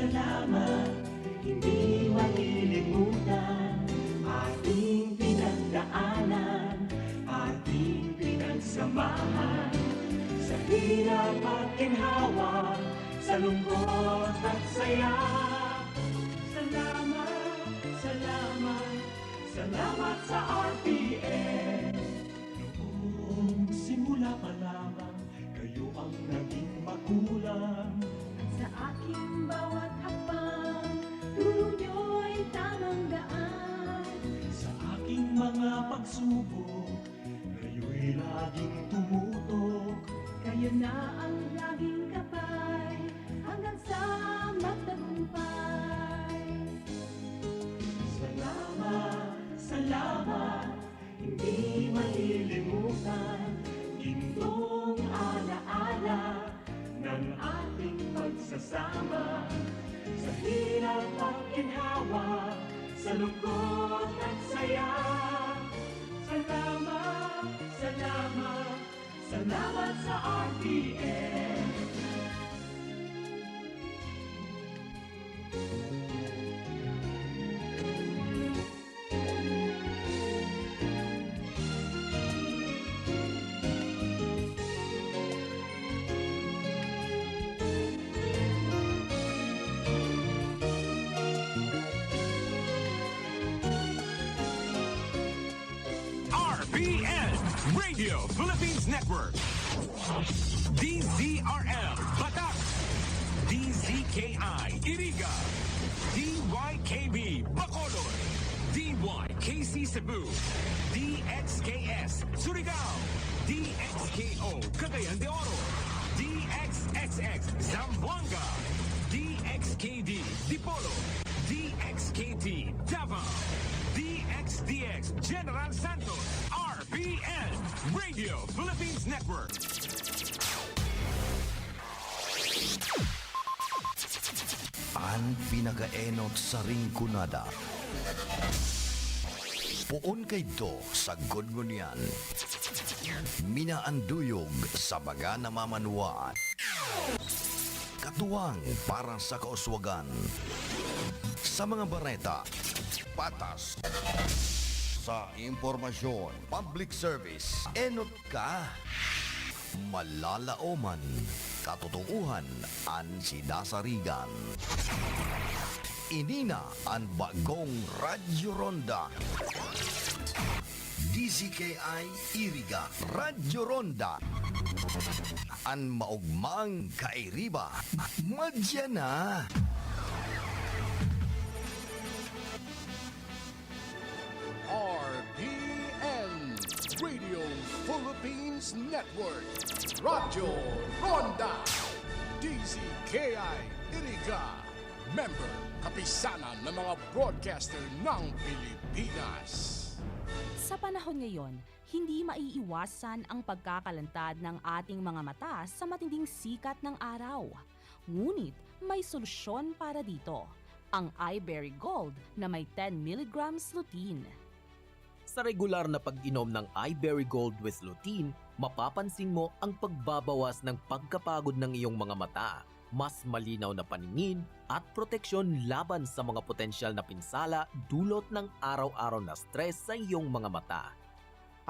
salamat, hindi malilimutan. Ating pinagdaanan, ating pinagsamahan. Sa hirap at ginhawa, sa lungkot at saya. Salamat, salamat, salamat sa RPN. Noong simula pa lamang, kayo ang naging magulang. Sa aking bawat hakbang, turo nyo'y tamang daan. Sa aking mga pagsubok, kayo'y laging tumutok. Kayo na ang laging kapay, hanggang sa magtagumpay. Salamat, salamat, hindi malilimutan. Gintong alaala ng ating pagsasama. Sa hirap at ginhawa, sa lungkot at saya. Salamat, salamat, salamat sa RPN. RPN Radio Philippines Network, DZRL Batak, DZKI Iriga, DYKB Bacolod, DYKC Cebu, DXKS Surigao, DXKO Cagayan de Oro, DXXX Zamboanga, DXKD Dipolo, DXKT Davao, DXDX General Santos, RPN Radio Philippines Network. Ang pinakaenot sa ringkunada. Puon kay do sa gudgunyan. Minaanduyog sa baga namamanwaan. Katuwang para sa kauswagan. Sa mga bareta, patas. Sa impormasyon, public service, enot ka. Malalaoman, katotohanan, ang sidasarigan. Inina ang bagong Radyo Ronda. DZKI Iriga Radyo Ronda. Ang maugmang kairiba, madya na. RPN Radio Philippines Network, Radyo Ronda, DZKI Iriga, member kapisanan ng mga broadcaster ng Pilipinas. Sa panahon ngayon, hindi maiiwasan ang pagkakalantad ng ating mga mata sa matinding sikat ng araw. Ngunit may solusyon para dito, ang iBerry Gold na may 10 mg lutein. Sa regular na pag-inom ng iBerry Gold with lutein, mapapansin mo ang pagbabawas ng pagkapagod ng iyong mga mata, mas malinaw na paningin at proteksyon laban sa mga potensyal na pinsala dulot ng araw-araw na stress sa iyong mga mata.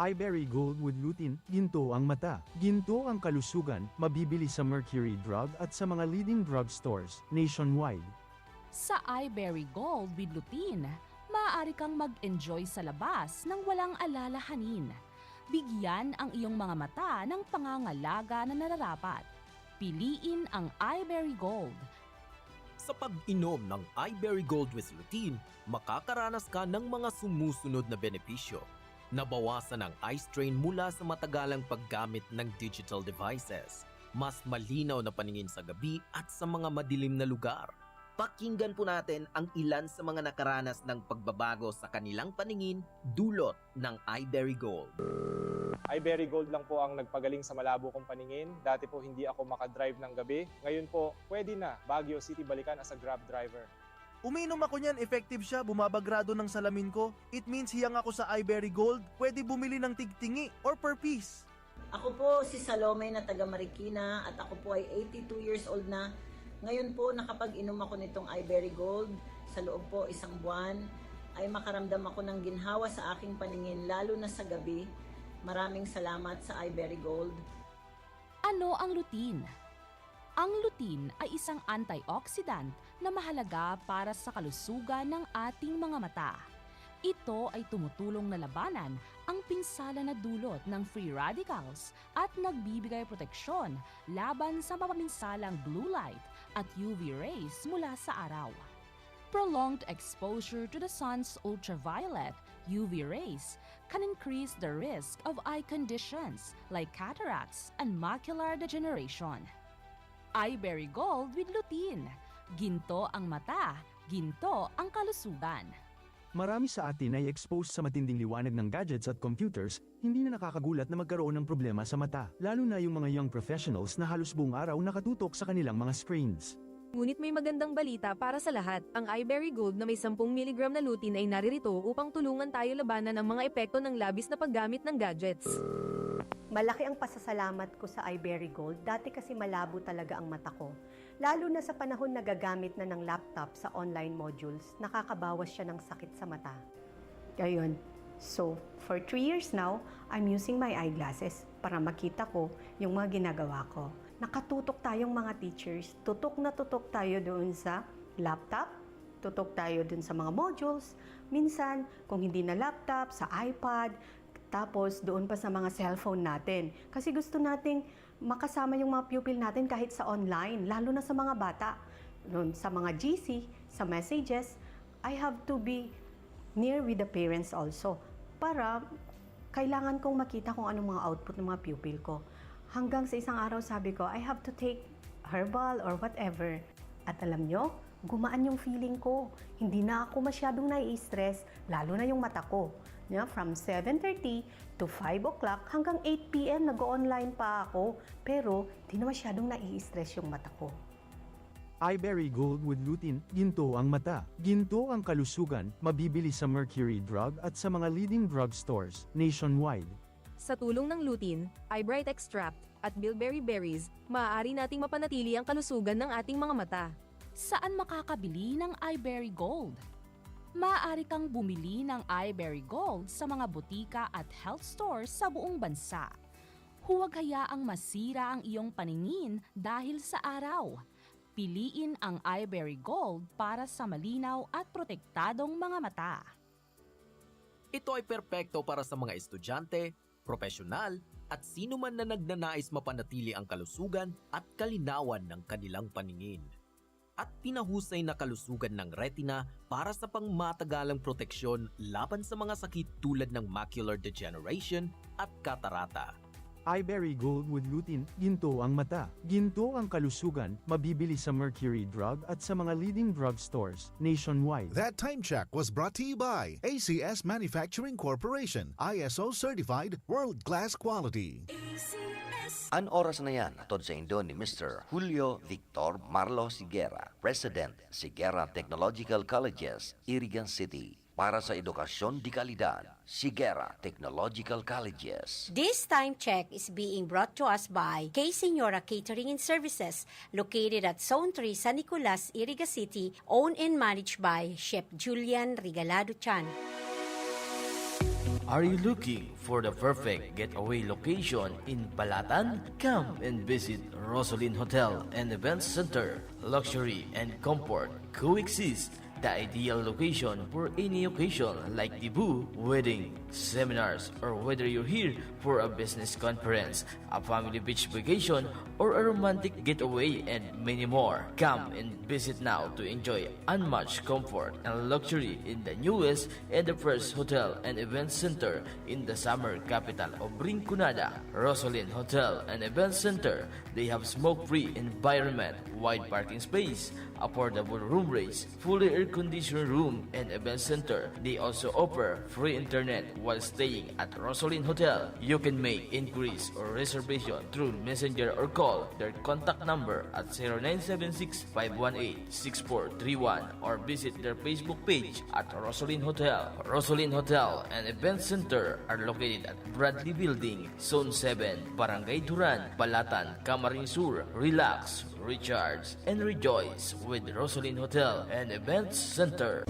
iBerry Gold with lutein, ginto ang mata. Ginto ang kalusugan, mabibili sa Mercury Drug at sa mga leading drugstores nationwide. Sa iBerry Gold with lutein, maaari kang mag-enjoy sa labas ng walang alalahanin. Bigyan ang iyong mga mata ng pangangalaga na nararapat. Piliin ang iBerry Gold. Sa pag-inom ng iBerry Gold with lutein, makakaranas ka ng mga sumusunod na benepisyo. Nabawasan ang eye strain mula sa matagalang paggamit ng digital devices. Mas malinaw na paningin sa gabi at sa mga madilim na lugar. Pakinggan po natin ang ilan sa mga nakaranas ng pagbabago sa kanilang paningin dulot ng iBerry Gold. iBerry Gold lang po ang nagpagaling sa malabo kong paningin. Dati po hindi ako makadrive ng gabi. Ngayon po, pwede na Baguio City balikan as a Grab driver. Uminom ako niyan, effective siya, bumabagrado ng salamin ko. It means hiyang ako sa iBerry Gold, pwede bumili ng tigtingi or per piece. Ako po si Salome na taga Marikina at ako po ay 82 years old na. Ngayon po, nakapag-inom ako nitong iBerry Gold sa loob po 1 buwan, ay makaramdam ako ng ginhawa sa aking paningin, lalo na sa gabi. Maraming salamat sa iBerry Gold. Ano ang lutein? Ang lutein ay isang antioxidant na mahalaga para sa kalusugan ng ating mga mata. Ito ay tumutulong na labanan ang pinsala na dulot ng free radicals at nagbibigay proteksyon laban sa mapaminsalang blue light at UV rays mula sa araw. Prolonged exposure to the sun's ultraviolet UV rays can increase the risk of eye conditions like cataracts and macular degeneration. iBerry Gold with lutein. Ginto ang mata, ginto ang kalusugan. Marami sa atin ay exposed sa matinding liwanag ng gadgets at computers, hindi na nakakagulat na magkaroon ng problema sa mata, lalo na yung mga young professionals na halos buong araw nakatutok sa kanilang mga screens. Ngunit may magandang balita para sa lahat. Ang iBerry Gold na may 10 mg na lutein ay naririto upang tulungan tayo labanan ang mga epekto ng labis na paggamit ng gadgets. Malaki ang pasasalamat ko sa iBerry Gold, dati kasi malabo talaga ang mata ko. Lalo na sa panahon na gagamit na ng laptop sa online modules, nakakabawas siya ng sakit sa mata. Ayun. So, for 3 years now, I'm using my eyeglasses para makita ko yung mga ginagawa ko. Nakatutok tayong mga teachers, tutok na tutok tayo doon sa laptop, tutok tayo doon sa mga modules. Minsan, kung hindi na laptop, sa iPad, tapos doon pa sa mga cellphone natin. Kasi gusto nating makasama yung mga pupil natin kahit sa online, lalo na sa mga bata. Doon sa mga GC, sa messages, I have to be near with the parents also para kailangan kong makita kung anong mga output ng mga pupil ko. Hanggang sa isang araw sabi ko, I have to take herbal or whatever. At alam nyo, gumaan yung feeling ko. Hindi na ako masyadong nai-stress, lalo na yung mata ko. From 7:30 to 5 o'clock hanggang 8 p.m. nag-online pa ako. Pero di na masyadong nai-stress yung mata ko. iBerry Gold with lutein, ginto ang mata, ginto ang kalusugan, mabibili sa Mercury Drug at sa mga leading drugstores nationwide. Sa tulong ng lutein, iBright Extract at bilberry berries, maaari nating mapanatili ang kalusugan ng ating mga mata. Saan makakabili ng iBerry Gold? Maaari kang bumili ng iBerry Gold sa mga butika at health stores sa buong bansa. Huwag hayaang masira ang iyong paningin dahil sa araw. Piliin ang iBerry Gold para sa malinaw at protektadong mga mata. Ito ay perpekto para sa mga estudyante, profesional, at sino man na nagnanais mapanatili ang kalusugan at kalinawan ng kanilang paningin. At pinahusay na kalusugan ng retina para sa pangmatagalang proteksyon laban sa mga sakit tulad ng macular degeneration at katarata. iBerry Gold with lutein, ginto ang mata, ginto ang kalusugan, mabibili sa Mercury Drug at sa mga leading drugstores nationwide. That time check was brought to you by ACS Manufacturing Corporation, ISO certified, world-class quality. An oras na yan, atod sa Indo ni Mr. Julio Victor Marlo Siguera, President, Siguera Technological Colleges, Irigan City. Para sa edukasyon di kalidad, Siguera Technological Colleges. This time check is being brought to us by K. Senora Catering and Services, located at Zone 3, San Nicolas, Iriga City, owned and managed by Chef Julian Regalado Chan. Are you looking for the perfect getaway location in Balatan? Come and visit Rosalyn Hotel and Event Center. Luxury and comfort coexist. The ideal location for any occasion like debut, wedding, seminars, or whether you're here for a business conference, a family beach vacation, or a romantic getaway, and many more. Come and visit now to enjoy unmatched comfort and luxury in the newest and the first hotel and event center in the summer capital of Rinconada, Rosalyn Hotel and Event Center. They have smoke-free environment, wide parking space, affordable room rates, fully air-conditioned room and event center. They also offer free internet while staying at Rosalyn Hotel. You can make inquiries or reservation through messenger or call their contact number at 0976-518-6431 or visit their Facebook page at Rosalyn Hotel. Rosalyn Hotel and Event Center are located at Bradley Building, Zone 7, Barangay Duran, Balatan, Camarines Sur. Relax, recharge, and rejoice with Roslyn Hotel and Events Center.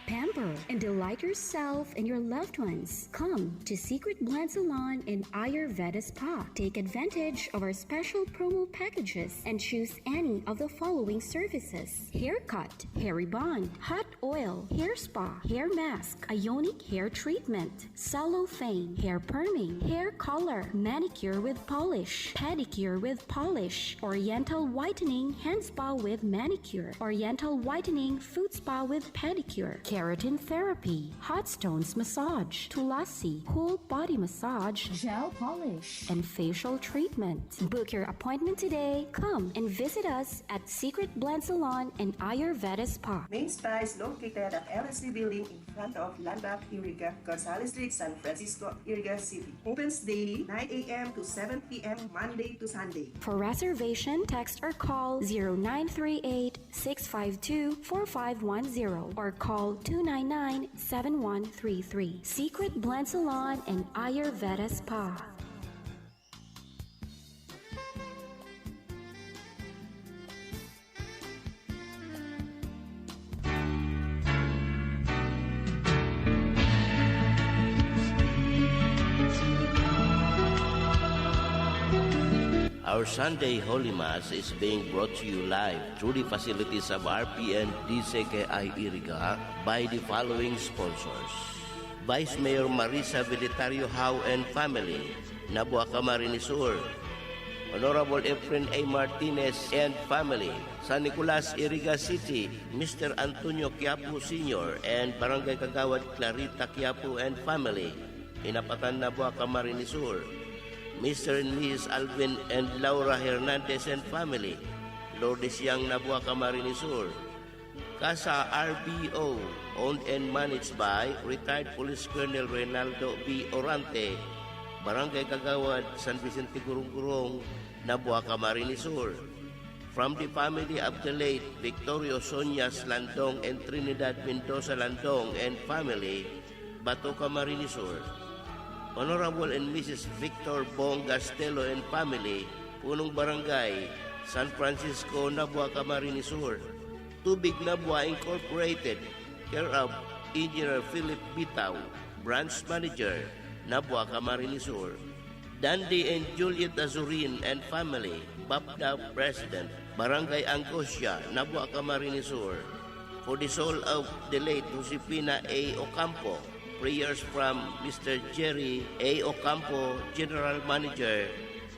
Pamper and delight yourself and your loved ones. Come to Secret Blend Salon in Ayurveda Spa. Take advantage of our special promo packages and choose any of the following services: haircut, hair rebond, hot oil, hair spa, hair mask, ionic hair treatment, cellophane, hair perming, hair color, manicure with polish, pedicure with polish, oriental whitening hand spa with manicure, oriental whitening foot spa with pedicure, keratin therapy, hot stones massage, tulasi, whole body massage, gel polish, and facial treatment. Book your appointment today. Come and visit us at Secret Blend Salon and Ayurveda Spa. Main Spa is located at LSD Building in front of Landmark Iriga, Gonzales Street, San Francisco, Iriga City. Opens daily 9 a.m. to 7 p.m. Monday to Sunday. For reservation, text or call 0938-652-4510 or call 299-7133. Secret Blend Salon and Ayurveda Spa. Our Sunday Holy Mass is being brought to you live through the facilities of RPN DCKI Iriga by the following sponsors: Vice Mayor Marisa Vilitario Howe and family, Nabuaca Marinis Sur; Honorable Efren A. Martinez and family, San Nicolas, Iriga City, Mr. Antonio Quiapo Sr. and Barangay Kagawad Clarita Quiapo and family, Inapatan, Nabuaca Marinis Sur; Mr. and Mrs. Alvin and Laura Hernandez and family, Lourdes Yang, Nabuaca Marinis Sur; Casa RBO, owned and managed by retired Police Colonel Reynaldo B. Orante, Barangay Kagawad, San Vicente Gurong-Gurong, Nabuaca Marinis Sur. From the family of the late Victorio Sonias Landong and Trinidad Mendoza Landong and family, Batoca Marinis Sur. Honorable and Mrs. Victor Bong Gastelo and family, Punong Barangay, San Francisco, Nabuaca Marinis Sur. Tubig Nabua Incorporated, care of Engineer Philip Bitaw, Branch Manager, Nabuaca Marinis Sur. Dandy and Juliet Azurin and family, BAPDA President, Barangay Angoscia, Nabuaca Marinis Sur. For the soul of the late Josefina A. Ocampo, prayers from Mr. Jerry A. Ocampo, General Manager,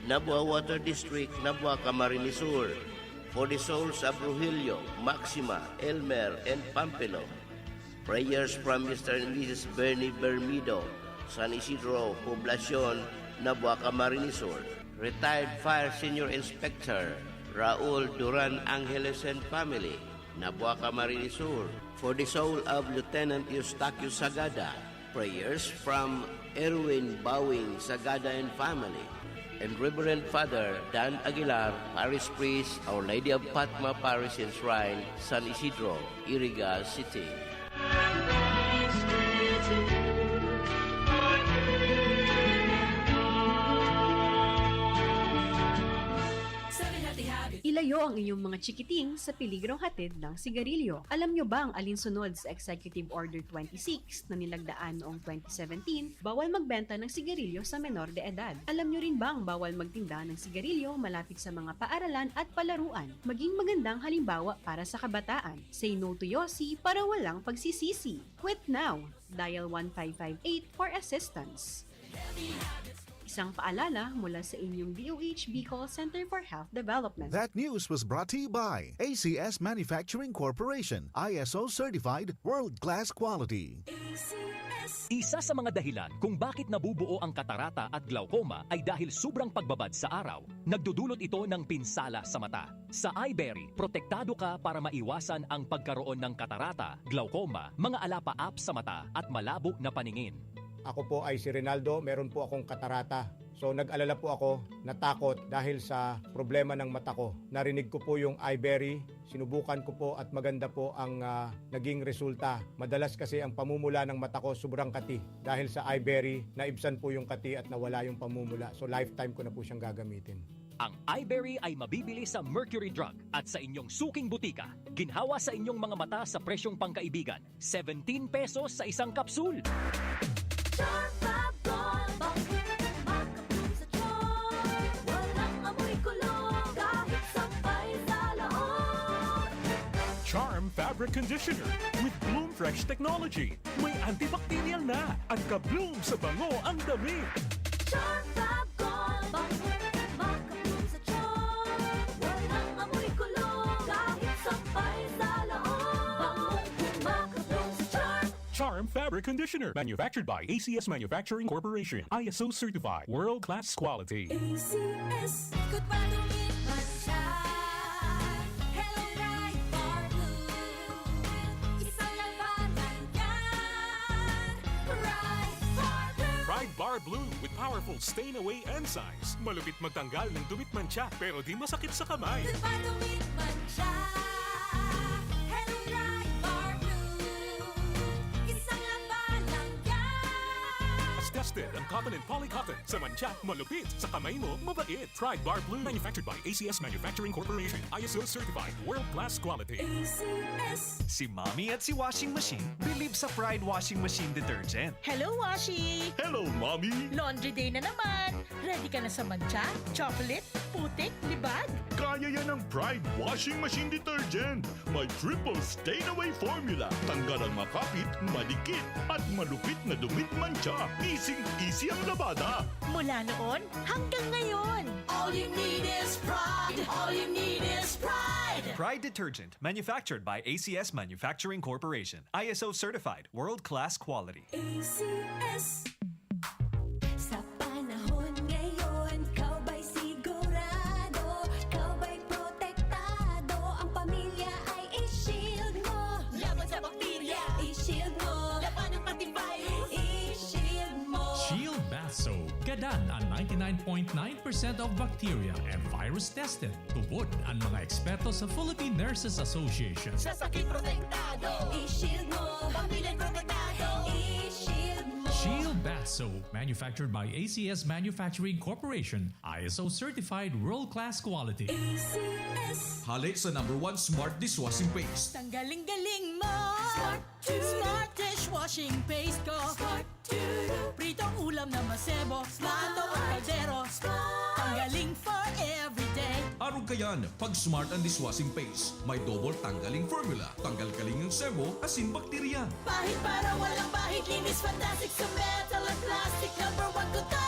Nabua Water District, Nabuaca Marinis Sur. For the souls of Rogelio, Maxima, Elmer, and Pampelo, prayers from Mr. and Mrs. Bernie Bermido, San Isidro, Poblacion, Nabuaca Marinis Sur. Retired Fire Senior Inspector Raul Duran Angeles and family, Nabuaca Marinis Sur. For the soul of Lieutenant Eustaquio Sagada, prayers from Erwin Bowing Sagada and family, and Reverend Father Dan Aguilar, Parish Priest, Our Lady of Fatma Parish and Shrine, San Isidro, Iriga City. Ilayo ang inyong mga chikiting sa peligrong hatid ng sigarilyo. Alam nyo ba ang alinsunod sa Executive Order 26 na nilagdaan noong 2017, bawal magbenta ng sigarilyo sa menor de edad? Alam nyo rin ba ang bawal magtinda ng sigarilyo malapit sa mga paaralan at palaruan? Maging magandang halimbawa para sa kabataan. Say no to Yossi para walang pagsisisi. Quit now. Dial 1558 for assistance. Isang paalala mula sa inyong DOH Bicol Center for Health Development. That news was brought to you by ACS Manufacturing Corporation, ISO certified, world-class quality. Isa sa mga dahilan kung bakit nabubuo ang katarata at glaucoma ay dahil sobrang pagbabad sa araw. Nagdudulot ito ng pinsala sa mata. Sa iBerry, protektado ka para maiwasan ang pagkaroon ng katarata, glaucoma, mga alapaap sa mata at malabo na paningin. Ako po ay si Rinaldo, meron po akong katarata. So nag-alala po ako, natakot dahil sa problema ng mata ko. Narinig ko po yung iBerry, sinubukan ko po at maganda po ang naging resulta. Madalas kasi ang pamumula ng mata ko sobrang kati. Dahil sa iBerry, naibsan po yung kati at nawala yung pamumula. So lifetime ko na po siyang gagamitin. Ang iBerry ay mabibili sa Mercury Drug at sa inyong suking butika. Ginhawa sa inyong mga mata sa presyong pangkaibigan. 17 pesos sa isang kapsul. Charm Fabric Conditioner with Bloom Fresh Technology. May antibacterial na at ka-bloom sa bango ang damit. Charm Fab Gold, bango, maka-bloom sa charm. Walang amoy kulong, kahit sampay sa laon. Bango, maka-bloom sa charm. Charm Fabric Conditioner, manufactured by ACS Manufacturing Corporation. ISO certified, world-class quality. ACS, good madungin man siya. Hello, Right Bar Blue. Isang labanan yan. Right Bar Blue. Pride Bar Blue with powerful stain-away enzymes. Malupit magtanggal ng dumit mancha pero di masakit sa kamay. Good madungin man siya. Hello, Right Bar Blue. Isang labanan yan. As tested ang cotton and polycotton. Sa mancha, malupit. Sa kamay mo, mabait. Pride Bar Blue, manufactured by ACS Manufacturing Corporation. ISO certified, world-class quality. ACS. Si Mommy at si Washing Machine believe sa Pride Washing Machine Detergent. Hello, Washi! Hello, Mommy! Laundry day na naman! Ready ka na sa mancha, chocolate, putik, libag? Kaya yan ang Pride Washing Machine Detergent. May triple stain-away formula. Tanggal ang makapit, malikit, at malupit na dumit mancha. Easy ang labada. Mula noon hanggang ngayon. All you need is pride. All you need is pride. Pride Detergent, manufactured by ACS Manufacturing Corporation. ISO certified, world-class quality. ACS. Sa panahon ngayon, kau ba'y sigurado? Kau ba'y protektado? Ang pamilya ay i-shield mo. Laban sa bakterya, i-shield mo. Laban ng pati virus, i-shield mo. Shield Bath Soap. Gadan ang 99.9% of bacteria and virus tested. Tubod ang mga eksperto sa Philippine Nurses Association. Sa sakit protektado, i-shield mo. Pamilya protektado, i-shield mo. Shield Bath Soap, manufactured by ACS Manufacturing Corporation. ISO certified world-class quality. ACS. Halik sa #1 Smart Dishwashing Paste. Tanggaling-galing mo! Smart Smart dishwashing paste ko! Smart Pritong ulam na masebo, plato o kaldero. Tanggaling for everyday. Araw kayan, pag Smart ang Dishwashing Paste, may double tanggaling formula. Tanggal kaling ng sebo, asin bakterya. Pahit para walang bahid, linis fantastic sa metal at plastic. #1 ko to.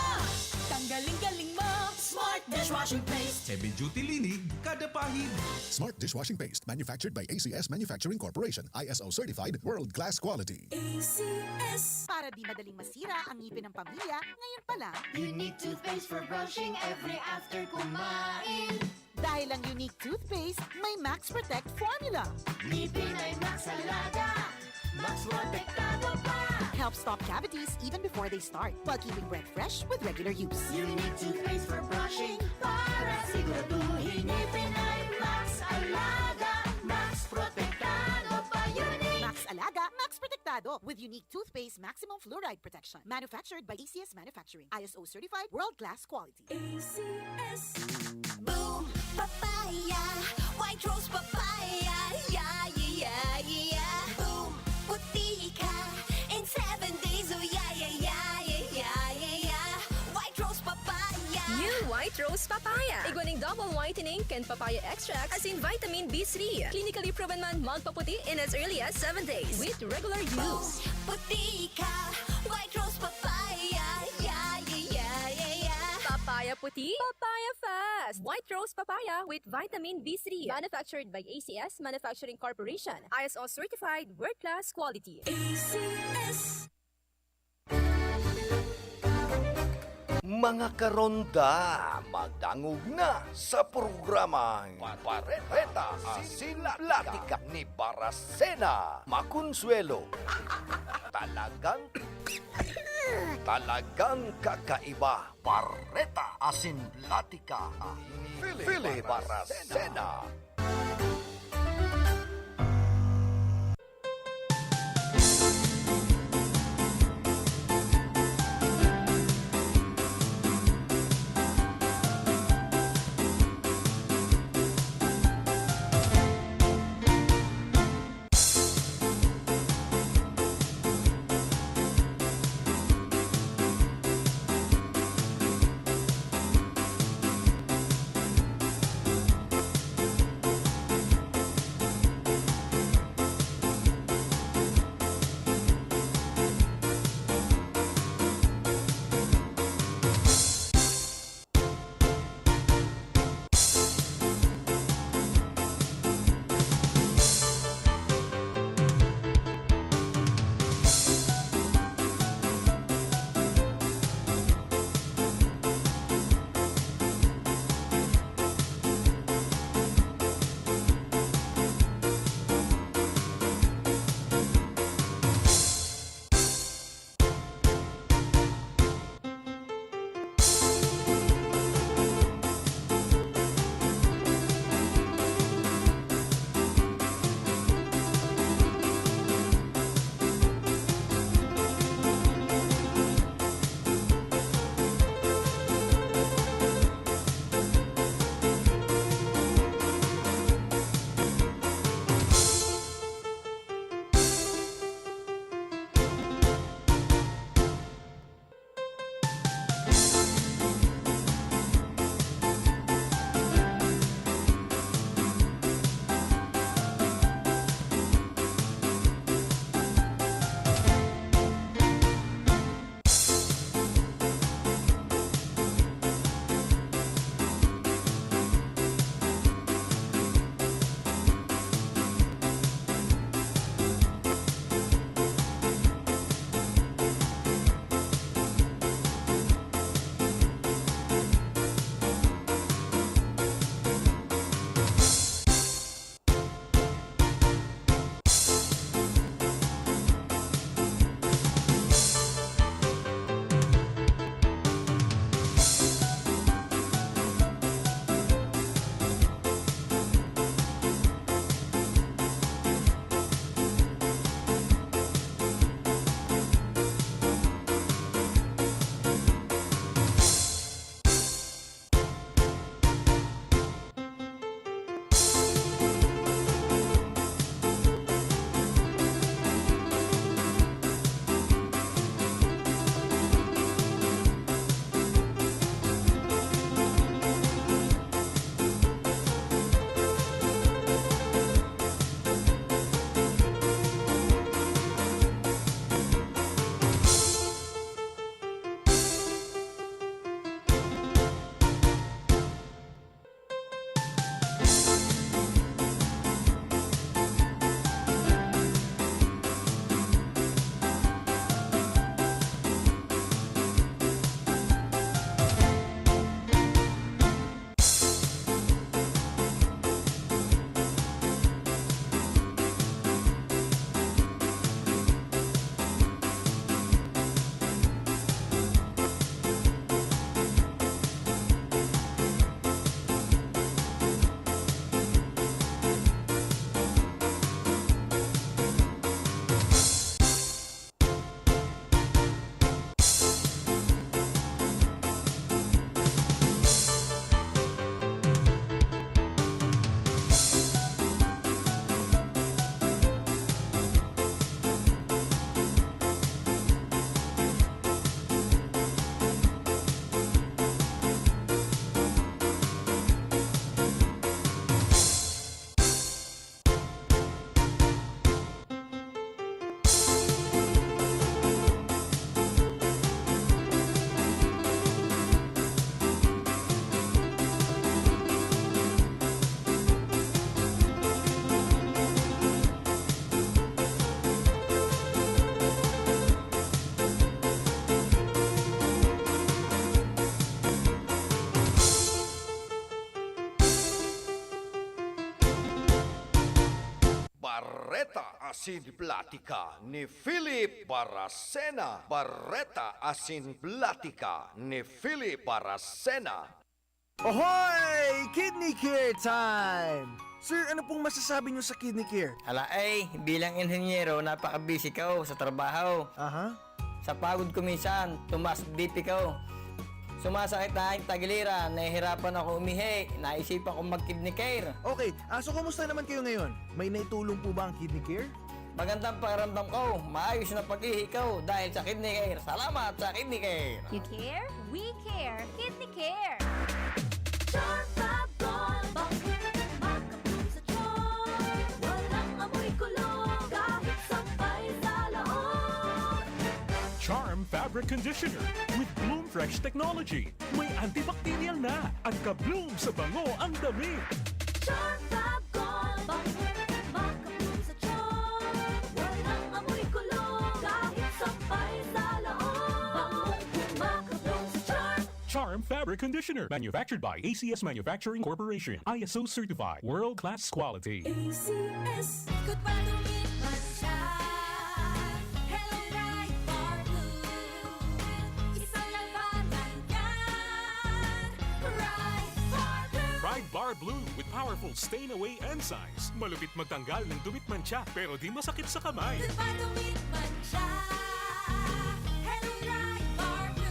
Tanggaling-galing mo! Smart dishwashing paste. Heavy duty linig, kada pahid. Smart Dishwashing Paste, manufactured by ACS Manufacturing Corporation. ISO certified, world-class quality. ACS. Para di madaling masira ang ngipin ng pamilya, ngayon pa lang. Unique toothpaste for brushing every after kumain. Dahil ang unique toothpaste, may Max Protect formula. Ngipin ay Max Alaga. Max protektado pa. Helps stop cavities even before they start, while keeping breath fresh with regular use. Unique toothpaste for brushing para siguraduhin ngipin ay Max Alaga. Max protektado pa. Unique. Max Alaga, Max Protectado with unique toothpaste maximum fluoride protection. Manufactured by ACS Manufacturing. ISO certified, world-class quality. ACS. Boom, papaya, white rose papaya, yeah, yeah, yeah. Boom, puti ka in 7 days, oh yeah, yeah, yeah, yeah, yeah, yeah. White rose papaya. New White Rose Papaya. Iguaning double whitening and papaya extract as in vitamin B3. Clinically proven man magpaputi in as early as 7 days with regular use. Puti ka, white rose papaya, yeah, yeah, yeah, yeah, yeah. Papaya puti, papaya fast. White Rose Papaya with vitamin B3. Manufactured by ACS Manufacturing Corporation. ISO certified, world-class quality. ACS. Mga karonda, magdangog na sa programang Pareta Asin Latika ni Baracena Maconsuelo. Talagang kakaiba. Pareta Asin Latika ni Philip Baracena. Barreta Asin Platica ni Philip Baracena. Barreta Asin Platica ni Philip Baracena. Ahoy! Kidney Care time! Sir, ano pong masasabi niyo sa Kidney Care? Hala bilang inhenyero, napaka-busy ko sa trabaho. Aha. Sa pagod ko minsan, tumas BP ko. Sumasakit na aking tagiliran, nahihirapan ako umihi, naisipan kong mag-Kidney Care. Okay, so kumusta naman kayo ngayon? May naitulong po ba ang Kidney Care? Magandang pakiramdam ko, maayos na pag-ihi ko dahil sa Kidney Care. Salamat sa Kidney Care. You care? We care. Kidney Care. Charm Fab Gold. Bakit makapun sa charm? Walang amoy kulong kahit sampay sa loob. Charm Fabric Conditioner with Bloom Fresh Technology. May antibacterial na at ka-bloom sa bango ang dami. Charm Fab Gold. Bakit makapun sa charm? Walang amoy kulong kahit sampay sa loob. Bangong kumakabloom sa charm. Charm Fabric Conditioner. Manufactured by ACS Manufacturing Corporation. ISO certified. World-class quality. ACS. Good pa lumit man siya. Hello, Right Bar Blue. Isang labanan yan. Right Bar Blue. Pride Bar Blue with powerful stain-away enzymes. Malupit magtanggal ng dumit mancha pero di masakit sa kamay. Good pa lumit man siya. Hello, Right Bar Blue.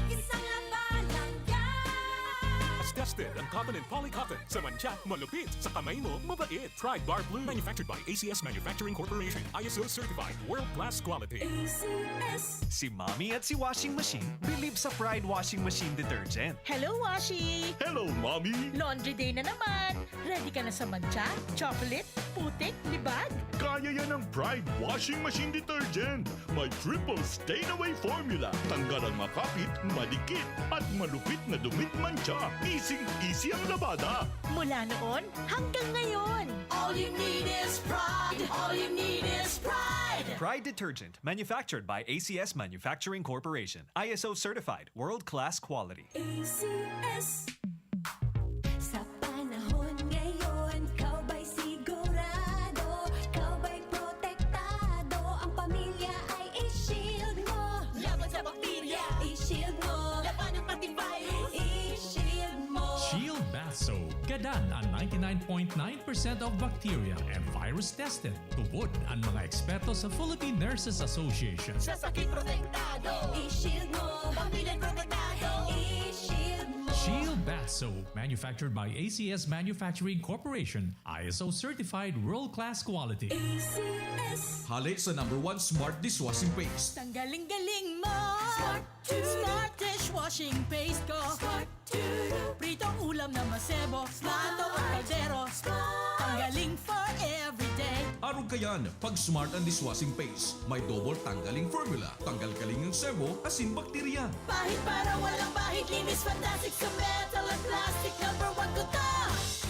Isang labanan yan. As tested ang cotton and polycotton. Sa mancha, malupit. Sa kamay mo, mabait. Pride Bar Blue. Manufactured by ACS Manufacturing Corporation. ISO certified. World-class quality. ACS. Si Mommy at si Washing Machine believe sa Pride Washing Machine Detergent. Hello, Washi! Hello, Mommy! Laundry day na naman! Ready ka na sa mancha, chocolate, putik, libag? Kaya yan ang Pride Washing Machine Detergent. May triple stain-away formula. Tanggal ang makapit, madikit, at malupit na dumit mancha. Easy ang labada. Mula noon hanggang ngayon. All you need is pride. All you need is pride. Pride Detergent, manufactured by ACS Manufacturing Corporation. ISO certified, world-class quality. ACS. Sa panahon ngayon, kau ba'y sigurado? Kau ba'y protektado? Ang pamilya ay i-shield mo. Laban sa bakterya, i-shield mo. Laban ng pati virus, i-shield mo. Shield Bath Soap. Gadan ang 99.9% of bacteria and virus tested. Tubod ang mga eksperto sa Philippine Nurses Association. Sa sakit protektado, i-shield mo. Pamilya protektado, i-shield mo. Shield Bath Soap, manufactured by ACS Manufacturing Corporation. ISO certified world-class quality. ACS. Hali sa #1 Smart Dishwashing Paste. Tanggaling-galing mo! Smart Smart dishwashing paste ko! Smart Pritong ulam na masebo, plato at kaldero. Tanggaling for everyday. Arog kayan, pag Smart and Dishwashing Paste, may double tanggaling formula. Tanggal kaling ng sebo, asin bakterya. Pahit para walang bahid, linis fantastic sa metal at plastic. #1 ko to!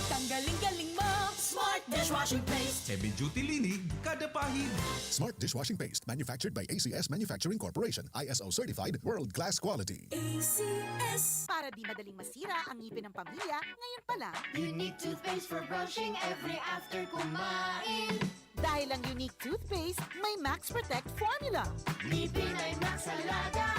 Tanggaling-galing mo! Smart dishwashing paste. Heavy duty linig, kada pahid. Smart Dishwashing Paste, manufactured by ACS Manufacturing Corporation. ISO certified, world-class quality. ACS. Para di madaling masira ang ngipin ng pamilya, ngayon pa lang. Unique toothpaste for brushing every after kumain. Dahil ang unique toothpaste, may Max Protect formula. Ngipin ay Max Alaga.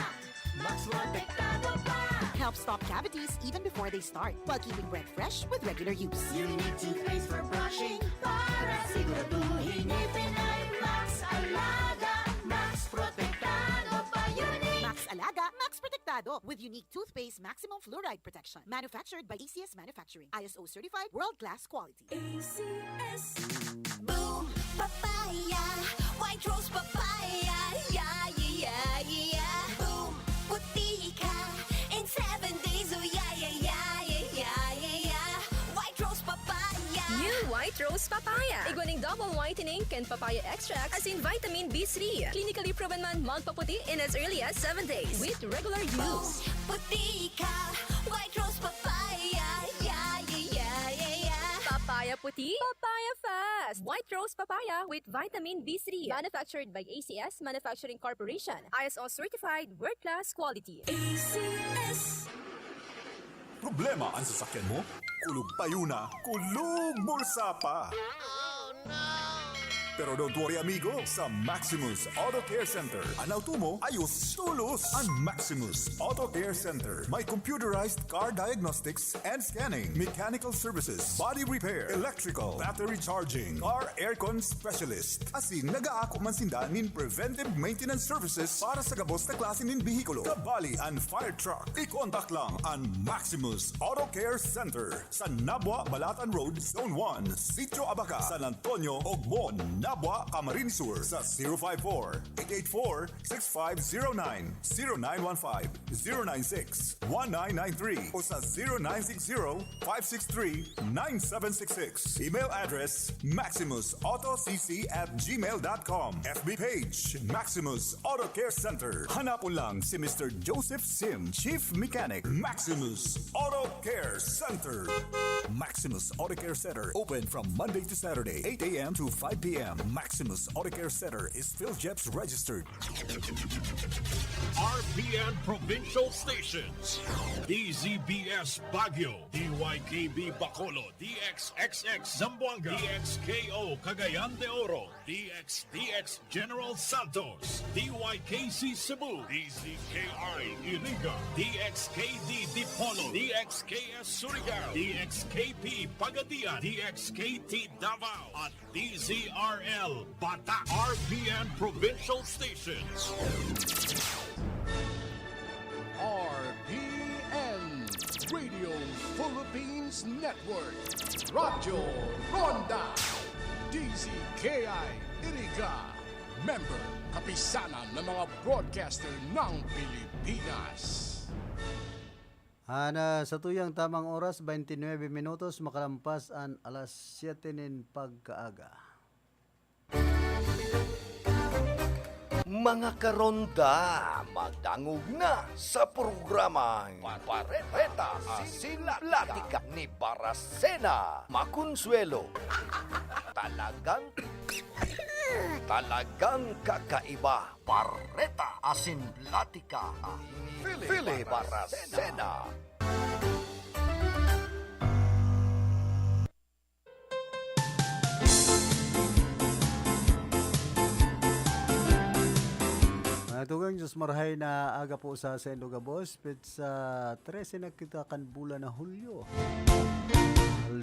Max Protektado pa. Helps stop cavities even before they start, while keeping breath fresh with regular use. Unique toothpaste for brushing para siguraduhin ngipin ay Max Alaga. Max Protektado pa. Unique. Max Alaga, Max Protectado with unique toothpaste maximum fluoride protection. Manufactured by ACS Manufacturing. ISO certified, world-class quality. ACS. Boom, papaya, white rose papaya, yeah, yeah, yeah. Boom, puti ka in 7 days, oh yeah, yeah, yeah, yeah, yeah, yeah. White rose papaya. New White Rose Papaya. Iguaning double whitening and papaya extract as in vitamin B3. Clinically proven man magpaputi in as early as 7 days with regular use. Puti ka, white rose papaya, yeah, yeah, yeah, yeah, yeah. Papaya puti, papaya fast. White Rose Papaya with vitamin B3. Manufactured by ACS Manufacturing Corporation. ISO certified world-class quality. ACS. Problema ang sasakyan mo? Kulog tayo na, kulog bulsa pa! Oh no! Pero don't worry amigo, sa Maximus Auto Care Center, ang auto mo ayos tulos. Ang Maximus Auto Care Center, may computerized car diagnostics and scanning, mechanical services, body repair, electrical, battery charging, car aircon specialist. Asin nagaako man sinda nin preventive maintenance services para sa gabos na klase nin bihikulo, kabali and fire truck. I-contact lang ang Maximus Auto Care Center sa Nabwa Balatan Road, Zone 1, Sitio Abaca, San Antonio, Ogmon, Nabwa, Camarines Sur sa 054-884-6509, 0915-096-1993 o sa 0960-563-9766. Email address maximusautocc@gmail.com. FB page Maximus Auto Care Center. Hanapon lang si Mr. Joseph Sim, Chief Mechanic, Maximus Auto Care Center. Maximus Auto Care Center, open from Monday to Saturday, 8 a.m. to 5 p.m. Maximus Auto Care Center is PhilJeps registered. RPN Provincial Stations, DZBS Baguio, DYKB Bacolod, DXXX Zamboanga, DXKO Cagayan de Oro, DXDX General Santos, DYKC Cebu, DZKI Iriga, DXKD Dipolo, DXKS Surigao, DXKP Pagadian, DXKT Davao, at DZRL Bata. RPN Provincial Stations. RPN Radio Philippines Network, Radyo Ronda, DZKI Iriga, member kapisanan ng mga broadcaster ng Pilipinas. Ana sa tuyang tamang oras 29 minutos makalampas ang alas 7 nin pagkaaga. Mga karonda, magdangog na sa programang Pareta Asin Platika ni Baracena Maconsuelo. Talagang kakaiba. Pareta Asin Platika ni Philip Baracena. Tugang Diyos marahay na aga po sa Sendo Gabos, pit sa 13 na kita kan bulan na Hulyo.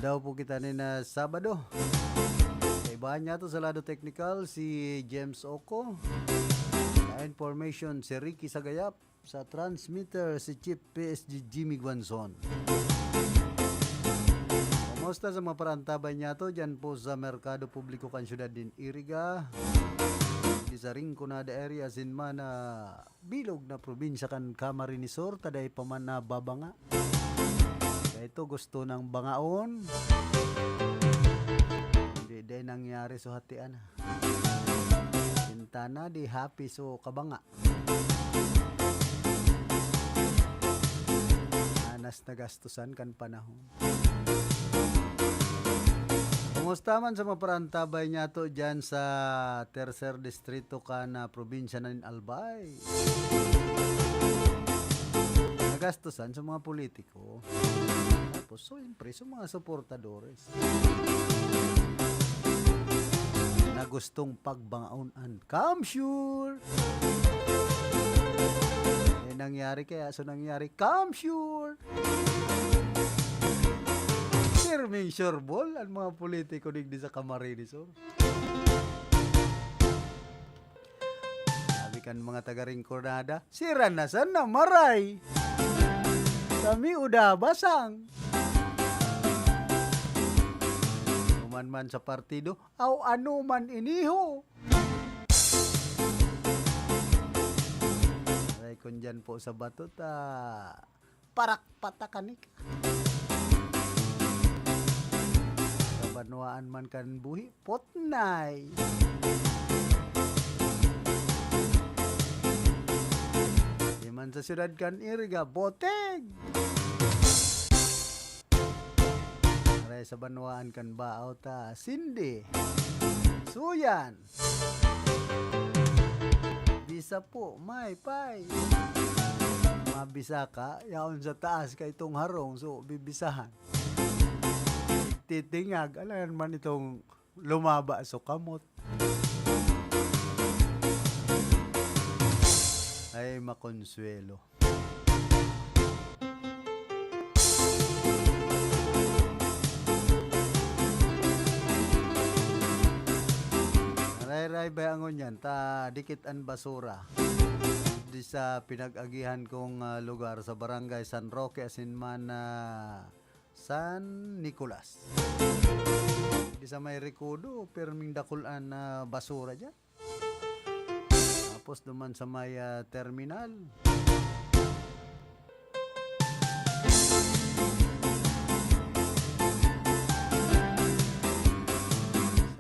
Daw po kita ni na Sabado. Kaibahan niya to sa lado technical si James Oko. Sa information si Ricky Sagayap. Sa transmitter si Chief PSG Jimmy Guanzon. Kumusta sa mga parantabay niya to dyan po sa Merkado Publiko kan Syudad din Iriga. Sa Rinconada area sinman na bilog na probinsya kan Camarines Sur taday pa man na babanga. Kaya ito gusto ng bangaon. Hindi day nangyari so hatian. Sintana di happy so kabanga. Anas na gastusan kan panahon. Kumusta man sa maparantabay niya to dyan sa tercer distrito ka na probinsya ng Albay. Nagastusan sa mga politiko. Tapos siyempre sa mga suportadores. Na gustong pagbangaonan. Come sure! Nangyari kaya so nangyari. Come sure! Sirming sureball ang mga politiko digdi sa Camarines Sur. Sabi kan mga taga-Rinconada, siran na sana maray. Kami udah basang. Uman-man sa partido, aw ano man iniho. Aray kun dyan po sa bato parak patakanik. Banwaan man kan buhi, potnay. Di man sa syudad kan Iriga, boteg. Aray sa banwaan kan Baaw ta, sindi. Suyan. Bisa po, may pay. Mabisa ka, yaon sa taas kay itong harong, so bibisahan. Titingag, alam man itong lumaba so kamot. Ay makonsuelo. Ray bayangon yan, ta dikit an basura. Di sa pinag-agihan kong lugar sa barangay San Roque Asinman San Nicolas. Di sa may Recodo, perming dakulan na basura dyan. Tapos duman sa may terminal.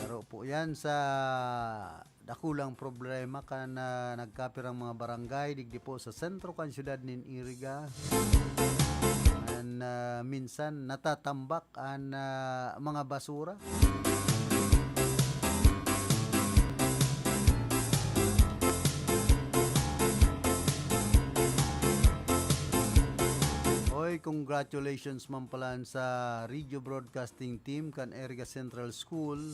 Saro po yan sa dakulang problema kan nagkapirang mga barangay digdi po sa sentro kan syudad nin Iriga. Minsan natatambak ang mga basura. Oy, congratulations man pala sa Radio Broadcasting Team kan Iriga Central School.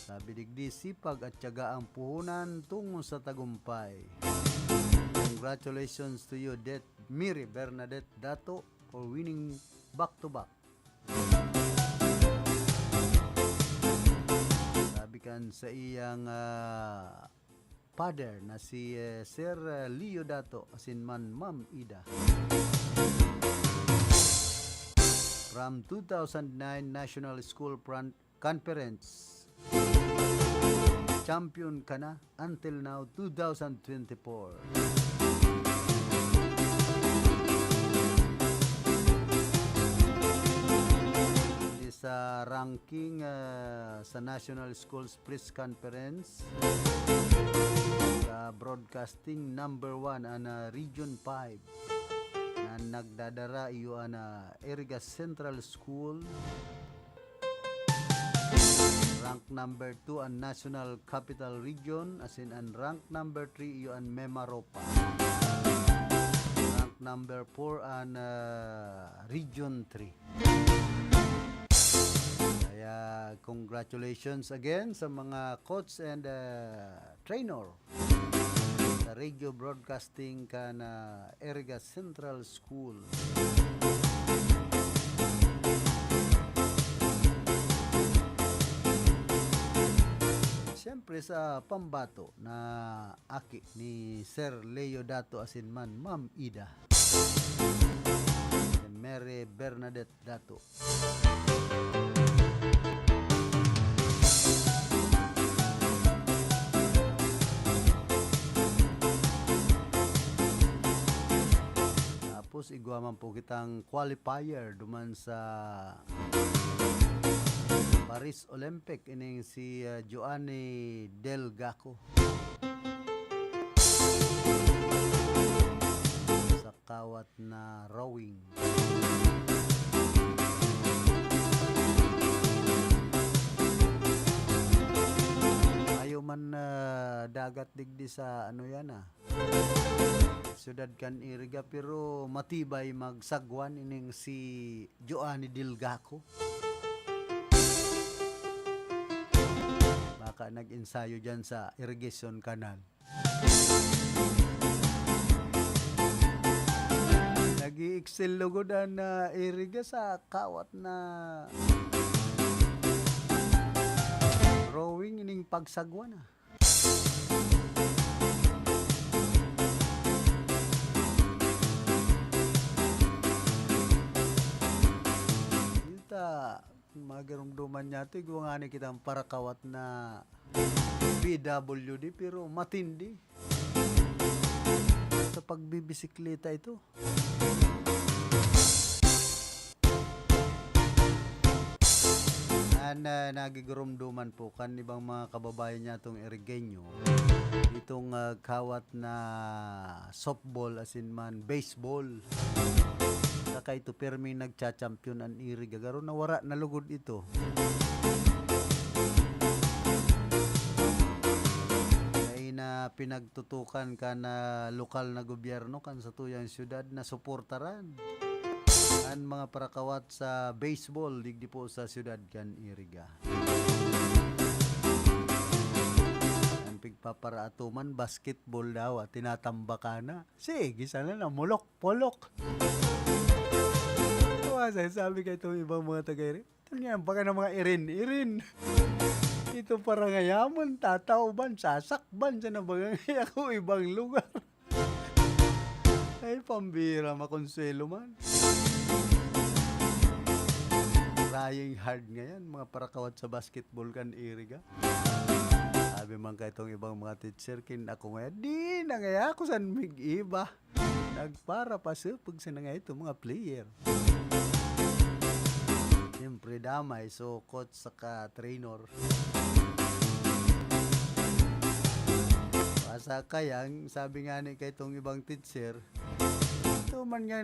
Sabi digdi sipag at tiyaga ang puhunan tungo sa tagumpay. Congratulations to you, Miri Bernadette Dato, for winning back-to-back. Sabi kan sa iyang father na si Sir Leo Dato asinman Ma'am Ida. From 2009 National School Conference, champion ka na until now 2024. Sa ranking sa National Schools Press Conference sa broadcasting number 1 ang Region 5 na nagdadara iyo ang Iriga Central School. Rank number 2 ang National Capital Region, as in ang rank number 3 iyo ang Memaropa. Rank number 4 ang Region 3. Kaya congratulations again sa mga coach and trainer sa radio broadcasting ka na Iriga Central School. Siyempre sa pambato na aki ni Sir Leo Dato asinman Ma'am Ida, Mary Bernadette Dato. Tapos iguaman po kitang qualifier duman sa Paris Olympic ining si Joanny Delgaco sa kawat na rowing. Ayaw man dagat digdi sa ano yan Siyudad kan Iriga, pero matibay magsagwan ining si Joanny Delgaco. Baka nag-ensayo dyan sa irrigation canal. Nag-i-excel lugodan na Iriga sa kawat na rowing ining pagsagwan magarumduman niya ito, nga ni kitang parakawat na PWD, pero matindi sa pagbibisikleta ito. Nagigurumduman po kan ibang mga kababayan niya itong Irigenyo, itong kawat na softball asin man baseball. Saka ito permi nagcha-champion ang Iriga, garo na wara na lugod ito. Ay na pinagtutukan ka na lokal na gobyerno kan sa tuyang syudad na suportaran ang mga parakawat sa baseball digdi po sa syudad kan Iriga. paparatuman basketball daw at tinatamba ka na. Sige, sana na mulok, polok. Sabi ka itong ibang mga taga-irin. Ito nga, baka ng mga irin. Ito para ngayaman, tatauban, sasakban sa nabagay ako ibang lugar. Ay, pambira, makonsuelo man. Trying hard ngayon, mga parakawat sa basketball kan iriga. Sabi man ka itong ibang mga teacher, ako ngayon, di na nga ako san mig-iba. Nagpara pa pag sa nga ito, mga player. Siyempre damay, so coach saka trainer. Asa kayang, sabi nga ni kay itong ibang teacher, ito man nga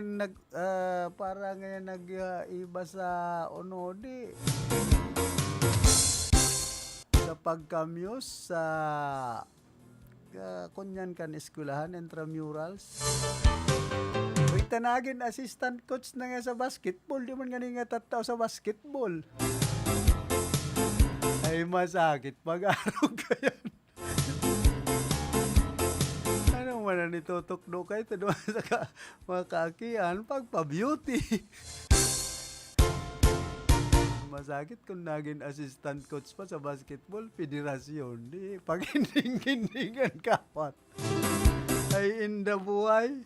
para nga nag-iba sa onodi. Sa pagkamyos sa kunyan kan eskwelahan, intramurals. Tanagin assistant coach na nga sa basketball, di man nga tataw sa basketball. Ay masakit pag-araw ka yan. Ano man na nitutukdo kayo ito doon sa mga kaakian pagpa-beauty. Masakit kung naging assistant coach pa sa basketball, federasyon. Di, pag hinding-hindingan kapat. Ay inda buhay.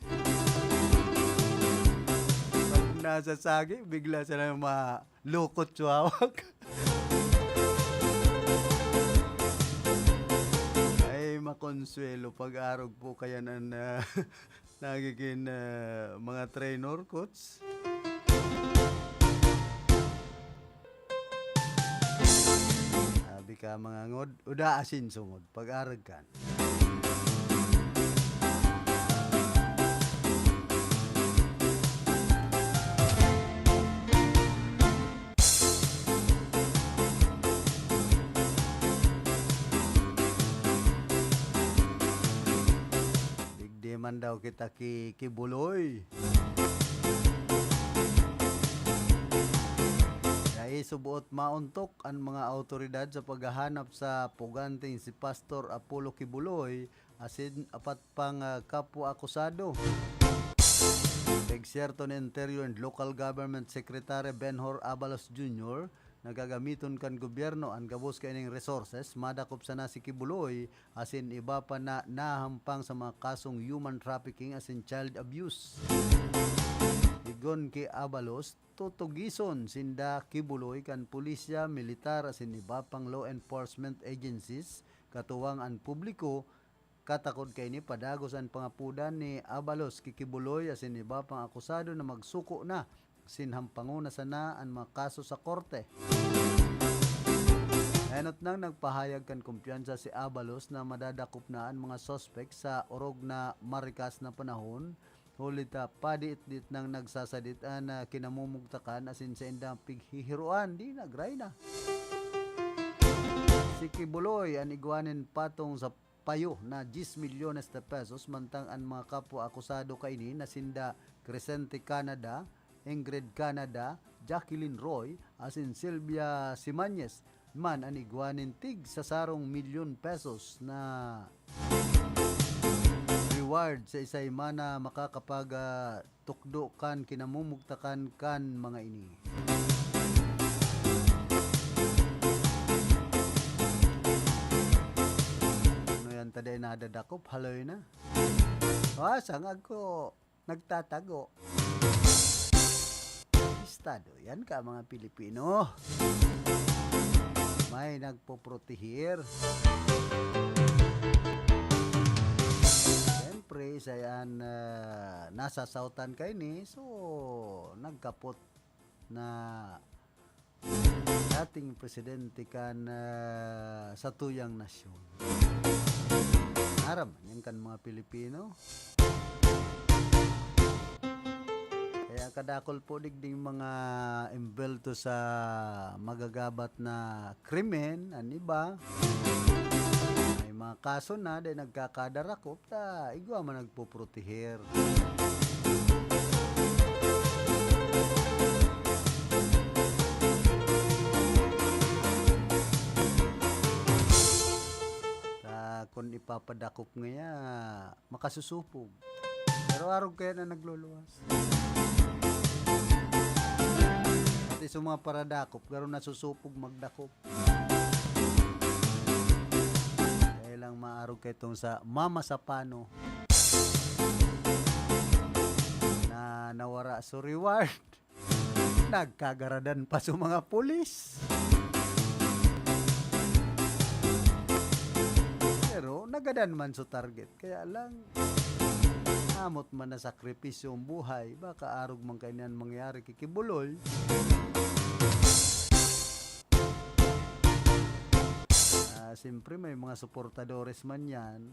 Nasa sagi, bigla sila malukot suwawag. Ay, makonsuelo pag-arog po kaya ng nagiging mga trainer, coach. Sabi ka mga ngod, uda asin sungod, pag-arag kan. Man daw kita kibuloy. Dahil subuot mauntok ang mga autoridad sa paghahanap sa puganting si Pastor Apollo Kibuloy asin apat pang kapwa akusado. Exerto ni Interior and Local Government Secretary Benhur Abalos Jr. nagagamiton kan gobyerno ang gabos kaining resources madakop sana si Kibuloy asin iba pa na nahampang sa mga kasong human trafficking asin child abuse. Igon kay Abalos tutugison sinda Kibuloy kan pulisya, militar asin iba pang law enforcement agencies katuwang ang publiko katakod kay ni padagos ang pangapudan ni Abalos kay Kibuloy asin iba pang akusado na magsuko na sinhampanguna sana ang mga kaso sa korte. Henot nang nagpahayag kan kumpiyansa si Abalos na madadakop na ang mga suspect sa orog na marikas na panahon hulita padiit-dit nang nagsasadit na kinamumugtakan asin sa indang pighihiruan di nagray na. Si Kibuloy ang iguanin patong sa payo na 10 milyones de pesos mantang ang mga kapwa akusado kaini na sinda Crescente Canada, Ingrid Canada, Jacqueline Roy, asin Sylvia Simanes man ang iguanin tig sa sarong milyon pesos na reward sa isay mana makakapag tukdo kan kinamumugtakan kan mga ini. Ano yan taday na dadakop, haloy na. Sangag ko nagtatago. Estado. Yan ka mga Pilipino. May nagpoprotehir. Siyempre, sayan nasa sautan kayo ni. So, nagkapot na dating presidente kan sa tuyang nasyon. Aram, yan kan mga Pilipino. Kaya kadakol po digding mga imbelto sa magagabat na krimen, iba. May mga kaso na dahil nagkakadarakop, igwa man nagpoprotehir. Kung pagpapadakop ngaya makasusupog. Pero araw kaya na nagluluwas. Pati sa mga paradakop, karon nasusupog magdakop. Kaya lang maaraw kayo itong sa Mama Sapano na nawara sa reward. Nagkagaradan pa sa mga pulis. Pero nagadan man sa target. Kaya lang, amot man na sakripisyo ang buhay, baka arog man kanyan mangyari kikibuloy. Siyempre may mga suportadores man yan.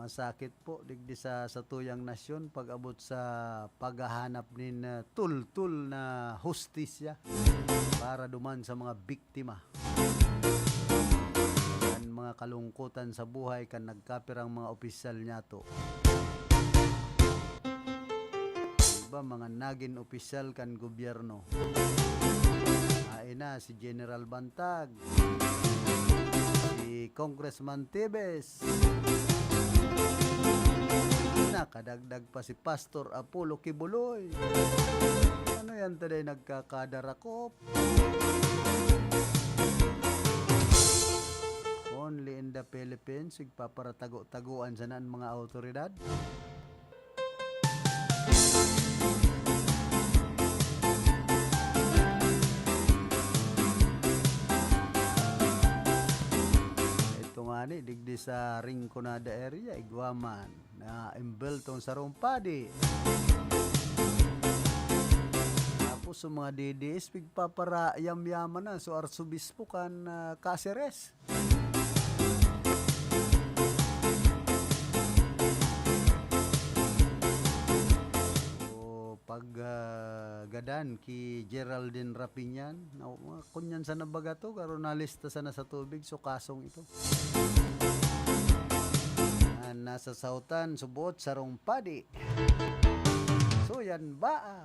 Masakit po digdi sa tuyang nasyon pag abot sa paghahanap nin tul-tul na hustisya para duman sa mga biktima. Kan mga kalungkutan sa buhay kan nagkapirang mga opisyal niya to. Diba mga naging opisyal kan gobyerno. Ay na si General Bantag, si Congressman Tibes, nakadagdag pa si Pastor Apollo Kibuloy. Ano yan taday nagkakadarakop? Only in the Philippines, igpaparatago-taguan sa naan mga autoridad. Digdi sa Rinconada area, Iguaman, na imbeltong sa Rompadi. Tapos sa mga DDS, pigpapara yam-yaman na, so Arsobispo kan Caceres. Pag gadan ki Geraldine Rapinyan, kunyan sa nabaga to, karon nalista sana sa tubig, so kasong ito. Nasa sautan, subot, sarong padi. So yan ba?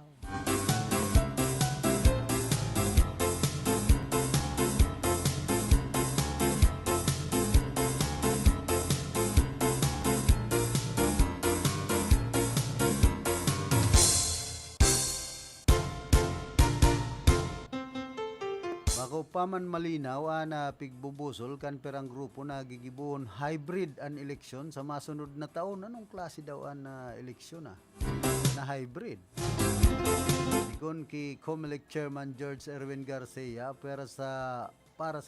Bako paman malinaw na pigbubusol kan perang grupo na gigibuon hybrid an eleksyon sa masunod na taon. Anong klase daw an eleksyon na hybrid? Sigon ki COMELEC Chairman George Erwin Garcia para sa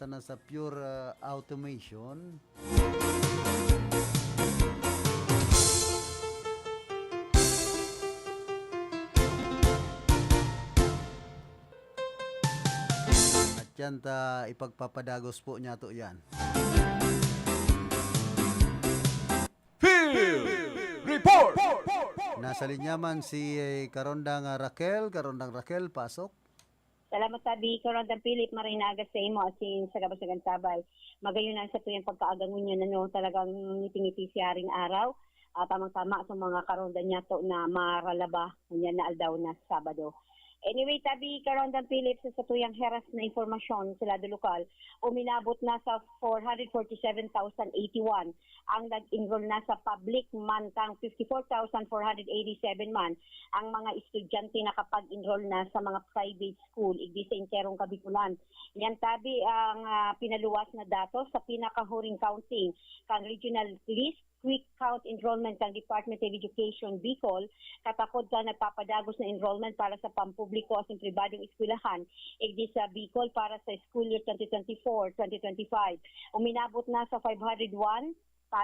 nasa pure automation. Yan ta ipagpapadagos po niya to yan. Field Report! Nasa linya man si Karondang Raquel. Karondang Raquel, pasok. Salamat sabi, Karondang Philip, marinaga sa imo at sin sa Gabasagan Sabay. Magayunan sa tuyang pagkaagangon niya na talagang ngiti-ngiti siya ring araw. Tamang-tama sa mga karonda niya to na maralaba niya na aldaw na Sabado. Anyway, tabi Karondang Philip sa tuyang heras na informasyon sa lado lokal, uminabot na sa 447,081 ang nag-enroll na sa public mantang 54,487 man ang mga estudyante na kapag-enroll na sa mga private school igdi sa enterong Kabikulan. Yan tabi ang pinaluwas na datos sa pinakahuring counting kang regional list quick count enrollment ng Department of Education Bicol, katapod ka nagpapadagos na enrollment para sa pampubliko at pribadong eskwelahan igdi sa Bicol para sa school year 2024-2025. Uminabot na sa 501,957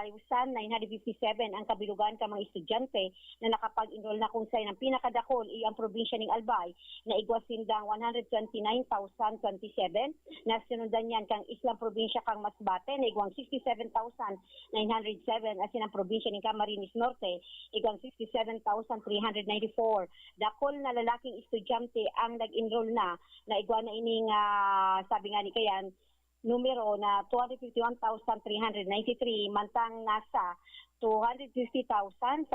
ang kabilugan ka mga estudyante na nakapag-enroll na kung sa'yo ng pinakadakol ang probinsya ng Albay na igwasindang 129,027 na sinundan yan kang Islang probinsya kang Masbate na igwang 67,907 at sinang probinsya ng Camarines Norte igwang 67,394. Dakol na lalaking estudyante ang nag-enroll na igwa na ining sabi nga ni Kayan numero na 251,393 mantang nasa 250,564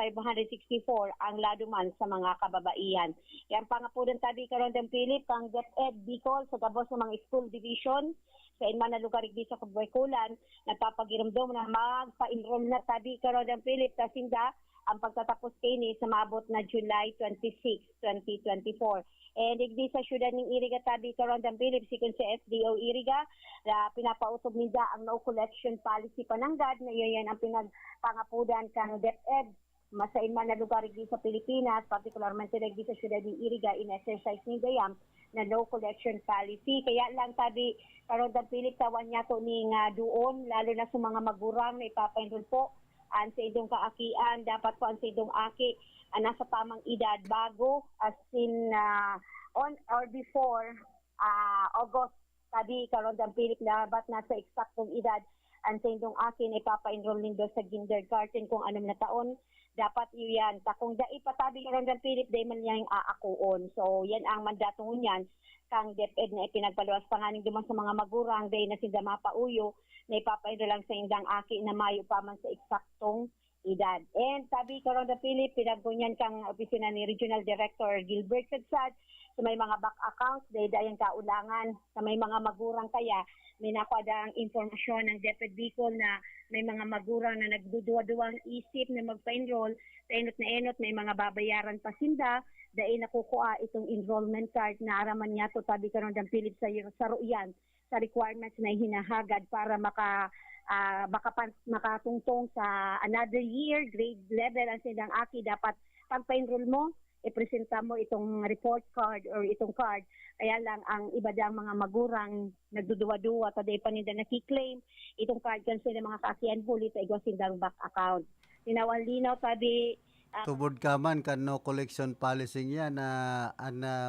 ang laduman sa mga kababaihan. Yan pangapudan tabi Karondang Philip kang DepEd Bicol sa gabos ng mga school division sa iman na lugar di sa Kabuykulan, nagpapagiramdom na magpa-enroll na tabi karon ang Philip Tasinda ang pagtatapos kini sa maabot na July 26, 2024. And digdi sa syudad ng Iriga tabi karon ang Philip sikon sa SDO Iriga na pinapautob nila ang no collection policy pananggad na yan ang pinagpangapudan kang DepEd masain man na lugar di sa Pilipinas, particularmente di sa syudad ng Iriga, in-exercise ni Gayam na no collection policy. Kaya lang tabi karon ang Philip tawan niya to ning doon, lalo na sa mga magurang na ipapainrol po ang sa idong kaakian, dapat po ang sa idong aki nasa tamang edad bago as in on or before August tabi karon ang Philip dapat nasa eksaktong edad ang sa idong aki na ipapa-enroll nindo sa kindergarten kung anong na taon dapat iyan. Kung dai patabi karon ang Philip day man yang aakuon. So yan ang mandato niyan kang DepEd na ipinagpaluwas pa nga duman sa mga magurang day na sila mapauyo na ipapa-enroll lang sa indang aki na mayo pa man sa eksaktong edad. And sabi karon ang Philip pinaggunyan kang opisina ni Regional Director Gilbert Sadsad sa may mga back accounts day dayon kaulangan sa may mga magurang kaya may nakuha ang informasyon ng DepEd Bicol na may mga magurang na nagduduwa-duwang isip na magpa-enroll sa enot na enot, may mga babayaran pa sinda, dahil nakukuha itong enrollment card na araman niya to tabi karon ng Philip sa ruyan sa requirements na hinahagad para makatungtong sa another year, grade level ang sindang aki dapat pagpa-enroll mo ipresenta mo itong report card or itong card. Kaya lang ang iba dang mga magurang nagduduwa-duwa taday pa nila nakiklaim itong card kan sila mga kasiyan huli ta igwa sindang back account. Tinawan linaw tabi tubod ka man kan no collection policy niya na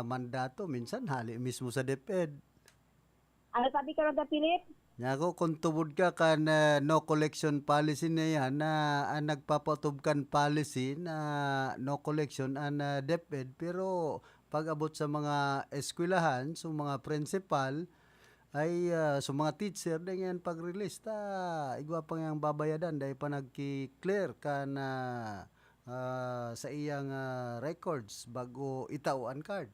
mandato minsan hali mismo sa DepEd. Ano sabi ka ron Philip? Nako kung tubod ka kan no collection policy na yan na nagpapatubkan policy na no collection an DepEd pero pag abot sa mga eskwelahan sa mga principal ay sa mga teacher din yan pag-release ta igwa pang yang babayadan dahil pa nagki-clear ka na sa iyang records bago itauan card.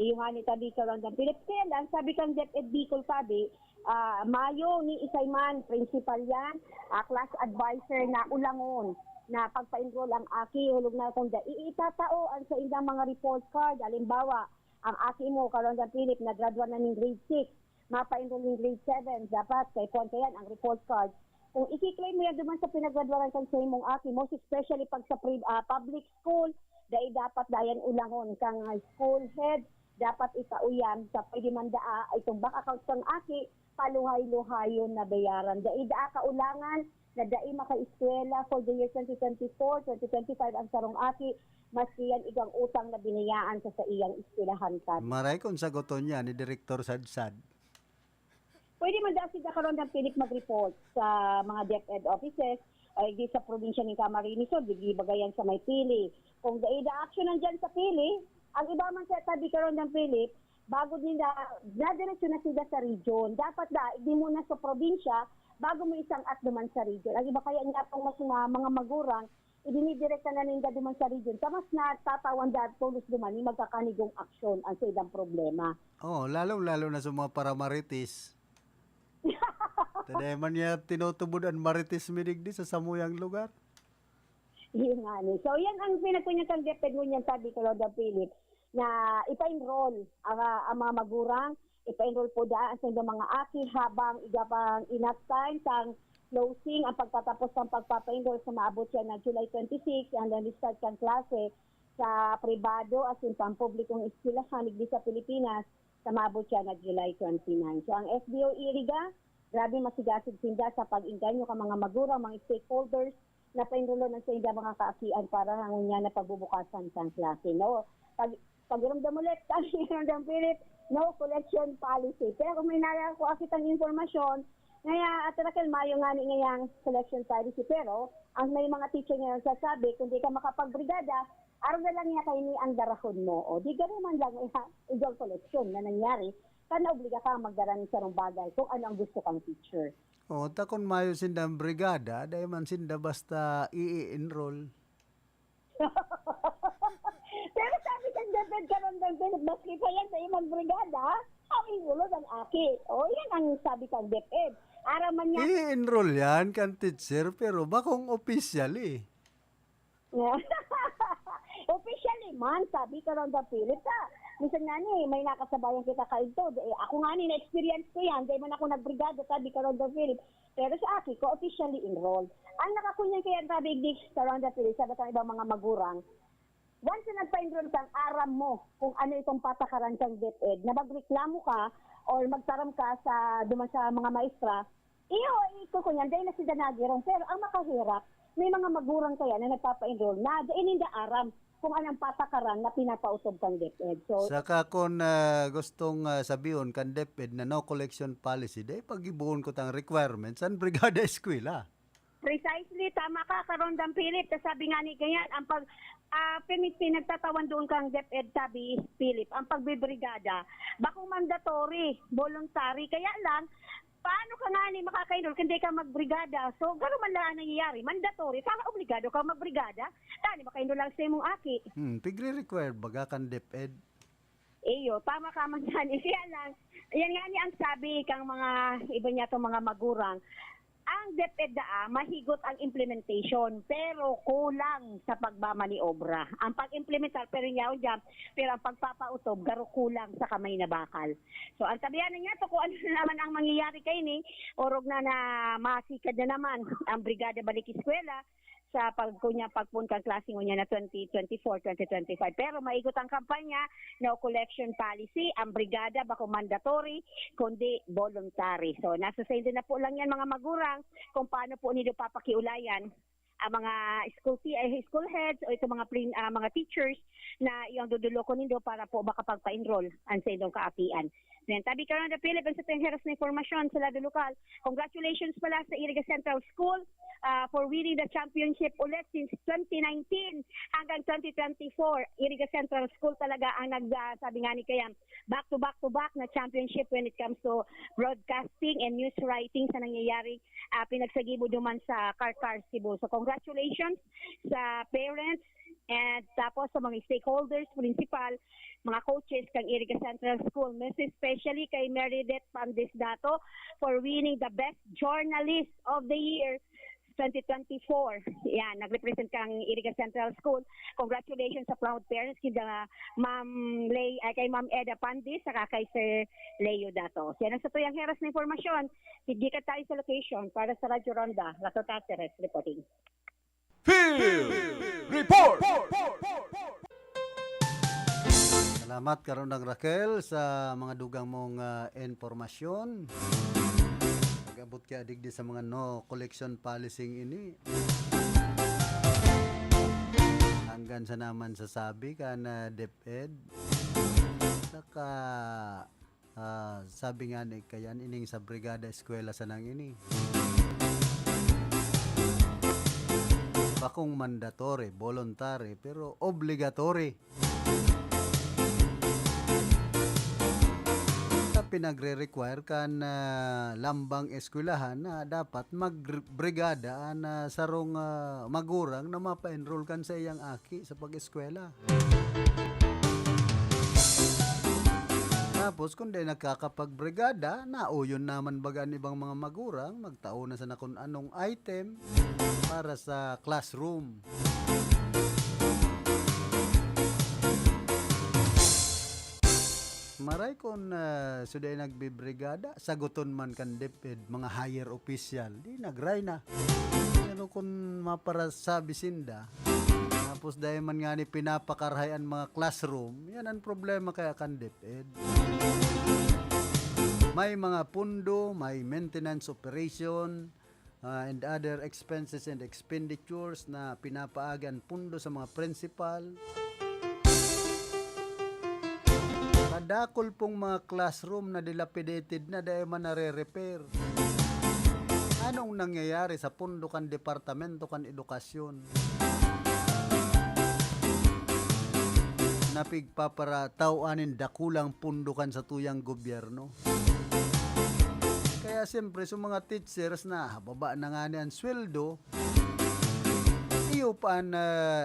Iyong ni tabi karon ng Philip kaya lang sabi kang DepEd Bicol sabi Mayo ni Isayman, principal yan, class advisor na ulangon na pagpa-enroll ang aki, hulog na kung iitatao ang sa indang mga report card. Halimbawa, ang aki mo, karon ng Philip, nag-graduate na ng grade 6, mapa-enroll ng grade 7, dapat kay Ponte yan ang report card. Kung i-claim mo yan duman sa pinag-graduaran kang sa imong aki, most especially pag sa public school, dahil dapat dayan ulangon kang school head, dapat itauyan sa pwede mandaa itong bank account kang aki, paluhay-luhayon na bayaran. Dai daa kaulangan na dai maka-eskwela for the year 2024, 2025 ang sarong aki, maski yan igang utang na binayaan sa iyang eskwelahan ka. Maray kung sagoton niya ni Director Sadsad. Pwede man dahil sila karon ng Philip mag-report sa mga DepEd offices ay di sa probinsya ng Camarines Sur, di bagayan sa may Pili. Kung dai da action nandyan sa Pili, ang iba man sa tabi karon ng Philip, bago nila, nadiretso na sila sa region. Dapat hindi mo na sa probinsya, bago mo isang at duman sa region. Ang iba kaya nga pang mas mga magurang, idinidirekta na nila duman sa region. Sa mas natatawan dahil tulos duman, yung magkakanigong aksyon ang sa ilang problema. Oh, lalo na sa mga paramaritis. Taday man niya tinutubod ang maritis minigdi sa samuyang lugar. Yun nga ni. So yan ang pinagkunyang DepEd mo niyan sabi ko Lord Philip, na ipa-enroll ang mga magurang, ipa-enroll po daan sa mga aki habang igapang enough time sang closing ang pagtatapos ng pagpapa-enroll sa maabot siya na July 26 and then start kang klase sa pribado as in pang publikong eskwelahan igdi sa Pilipinas sa maabot siya na July 29. So ang SDO Iriga, grabe masigasig sinda sa pag-inganyo ka mga magurang, mga stakeholders na pa-enrollo na sa mga kaakian para hangunya na pagbubukasan sang klase. No? Pag-iramdam ulit, ng Philip, no collection policy. Pero kung may nakakuha kitang informasyon, ngaya at rakal mayo nga ni ngayang collection policy. Pero, ang may mga teacher ngayon sasabi, kung di ka makapagbrigada, araw na lang niya kayo ni ang darahon mo. O di gano'n man lang ijong collection na nangyari, kana obliga kang magdaran sa rong bagay kung ano ang gusto kang teacher. O, takon mayo sindang brigada, dahil man sinda basta i-enroll. Pero sabi kang DepEd karon ng Philip, maski pa yan sa imang brigada, inulod ang aki. O, yan ang sabi kang DepEd. Araman niya. I-enroll yan kan teacher pero bakong official eh. Officially man, sabi ka ron da Philip ka. Minsan nga ni, may nakasabayan kita kaito. Ako nga ni, na-experience ko yan. Dahil man ako nagbrigada, sabi ka ron da Philip. Pero sa aki ko, officially enrolled. Ang nakakunyan kaya sabi Dick sa ron da Philip, sabi ka ibang mga magurang, once na nagpa-enroll kang, aram mo kung ano itong patakaran kang DepEd, na magreklamo ka or magtaram ka sa duman sa mga maestra, iko ko yan, dahil na si Danagirong. Pero ang makahirap, may mga magurang kaya na nagpapa-enroll na dahil hindi aram kung anong patakaran na pinapautob kang DepEd. So, saka kung gustong sabihin kan DepEd na no collection policy, dahil pag-ibuon ko tang requirements ang brigada eskwela. Precisely, tama ka, Karondang Philip. Sabi nga ni ganyan, ang pag pinagtatawan doon kang DepEd, sabi Philip, ang pagbibrigada, bakong mandatory, voluntary, kaya lang, paano ka nga ni makakainol kundi ka magbrigada? So, gano'n man lang nangyayari. Mandatory. Kaya obligado ka magbrigada. Tani, makainol lang sa imong aki. Pigre-required baga kan DepEd. Iyo, tama ka man yan. Kaya lang, yan nga ni ang sabi kang mga iba niya itong mga magurang. Ang DepEd mahigot ang implementation pero kulang sa pagmamaniobra. Ang pag-implementar pero yaon dyan, pero ang pagpapautob garo kulang sa kamay na bakal. So ang sabihan niya to kung ano naman ang mangyayari kay ni orog na masikad na naman ang Brigada Balik Eskwela sa pagpuntang klase niya na 2024-2025. Pero maigot ang kampanya, no collection policy, ang brigada bako mandatory, kundi voluntary. So nasa sa na po lang yan mga magurang kung paano po nila papakiulayan ang mga school heads o ito mga teachers na iyong dudulo ko nindo para po makapagpa-enroll ang sa inyong kaapian. Then, tabi ka rin na Philippines sa heras na informasyon sa lado lokal. Congratulations pala sa Iriga Central School for winning the championship ulit since 2019 hanggang 2024. Iriga Central School talaga ang sabi nga ni Kayam, back-to-back na championship when it comes to broadcasting and news writing sa nangyayari pinagsagibo duman sa Karkar, Cebu. So, congratulations sa parents and tapos sa mga stakeholders, principal, mga coaches kang Iriga Central School. Most especially kay Meredith Pandesdato for winning the Best Journalist of the Year 2024. Yan, nag-represent kang Iriga Central School. Congratulations sa proud parents kay Ma'am Eda Pandis saka kay Sir Leo Dato. Yan ang sa tuyang heras na informasyon. Hindi ka tayo sa location para sa Radyo Ronda. Lato Cáceres reporting. Field Report! Salamat karon ng Raquel sa mga dugang mong informasyon. Nag-abot ka digdi sa mga no collection policy ini. Hanggang sa naman sasabi ka na DepEd. Saka sabi nga ni kayan ining sa brigada eskwela sa nang ini. Bakong mandatory, voluntary, pero obligatory. Pinagre-require ka na lambang eskwelahan na dapat magbrigada na sarong magurang na mapa-enroll kan sa iyang aki sa pag-eskwela. Tapos kung di nakakapagbrigada, nauyon naman bagaan ibang mga magurang, magtao na sa kung anong item para sa classroom. Maray kung suday nagbibrigada, saguton man kan DepEd, mga higher official, di nagray na. Ano kung maparasabi sinda, tapos dahil man nga ni pinapakarhayan mga classroom, yan ang problema kaya kan DepEd. May mga pundo, may maintenance operation, and other expenses and expenditures na pinapaagan pundo sa mga principal. Kadakol pong mga classroom na dilapidated na dahil man nare-repair. Anong nangyayari sa pundo kan departamento kan edukasyon? Napigpapara tawanin dakulang pundo kan sa tuyang gobyerno. Kaya siyempre sa mga teachers na baba na nga niyan sweldo, iyo pa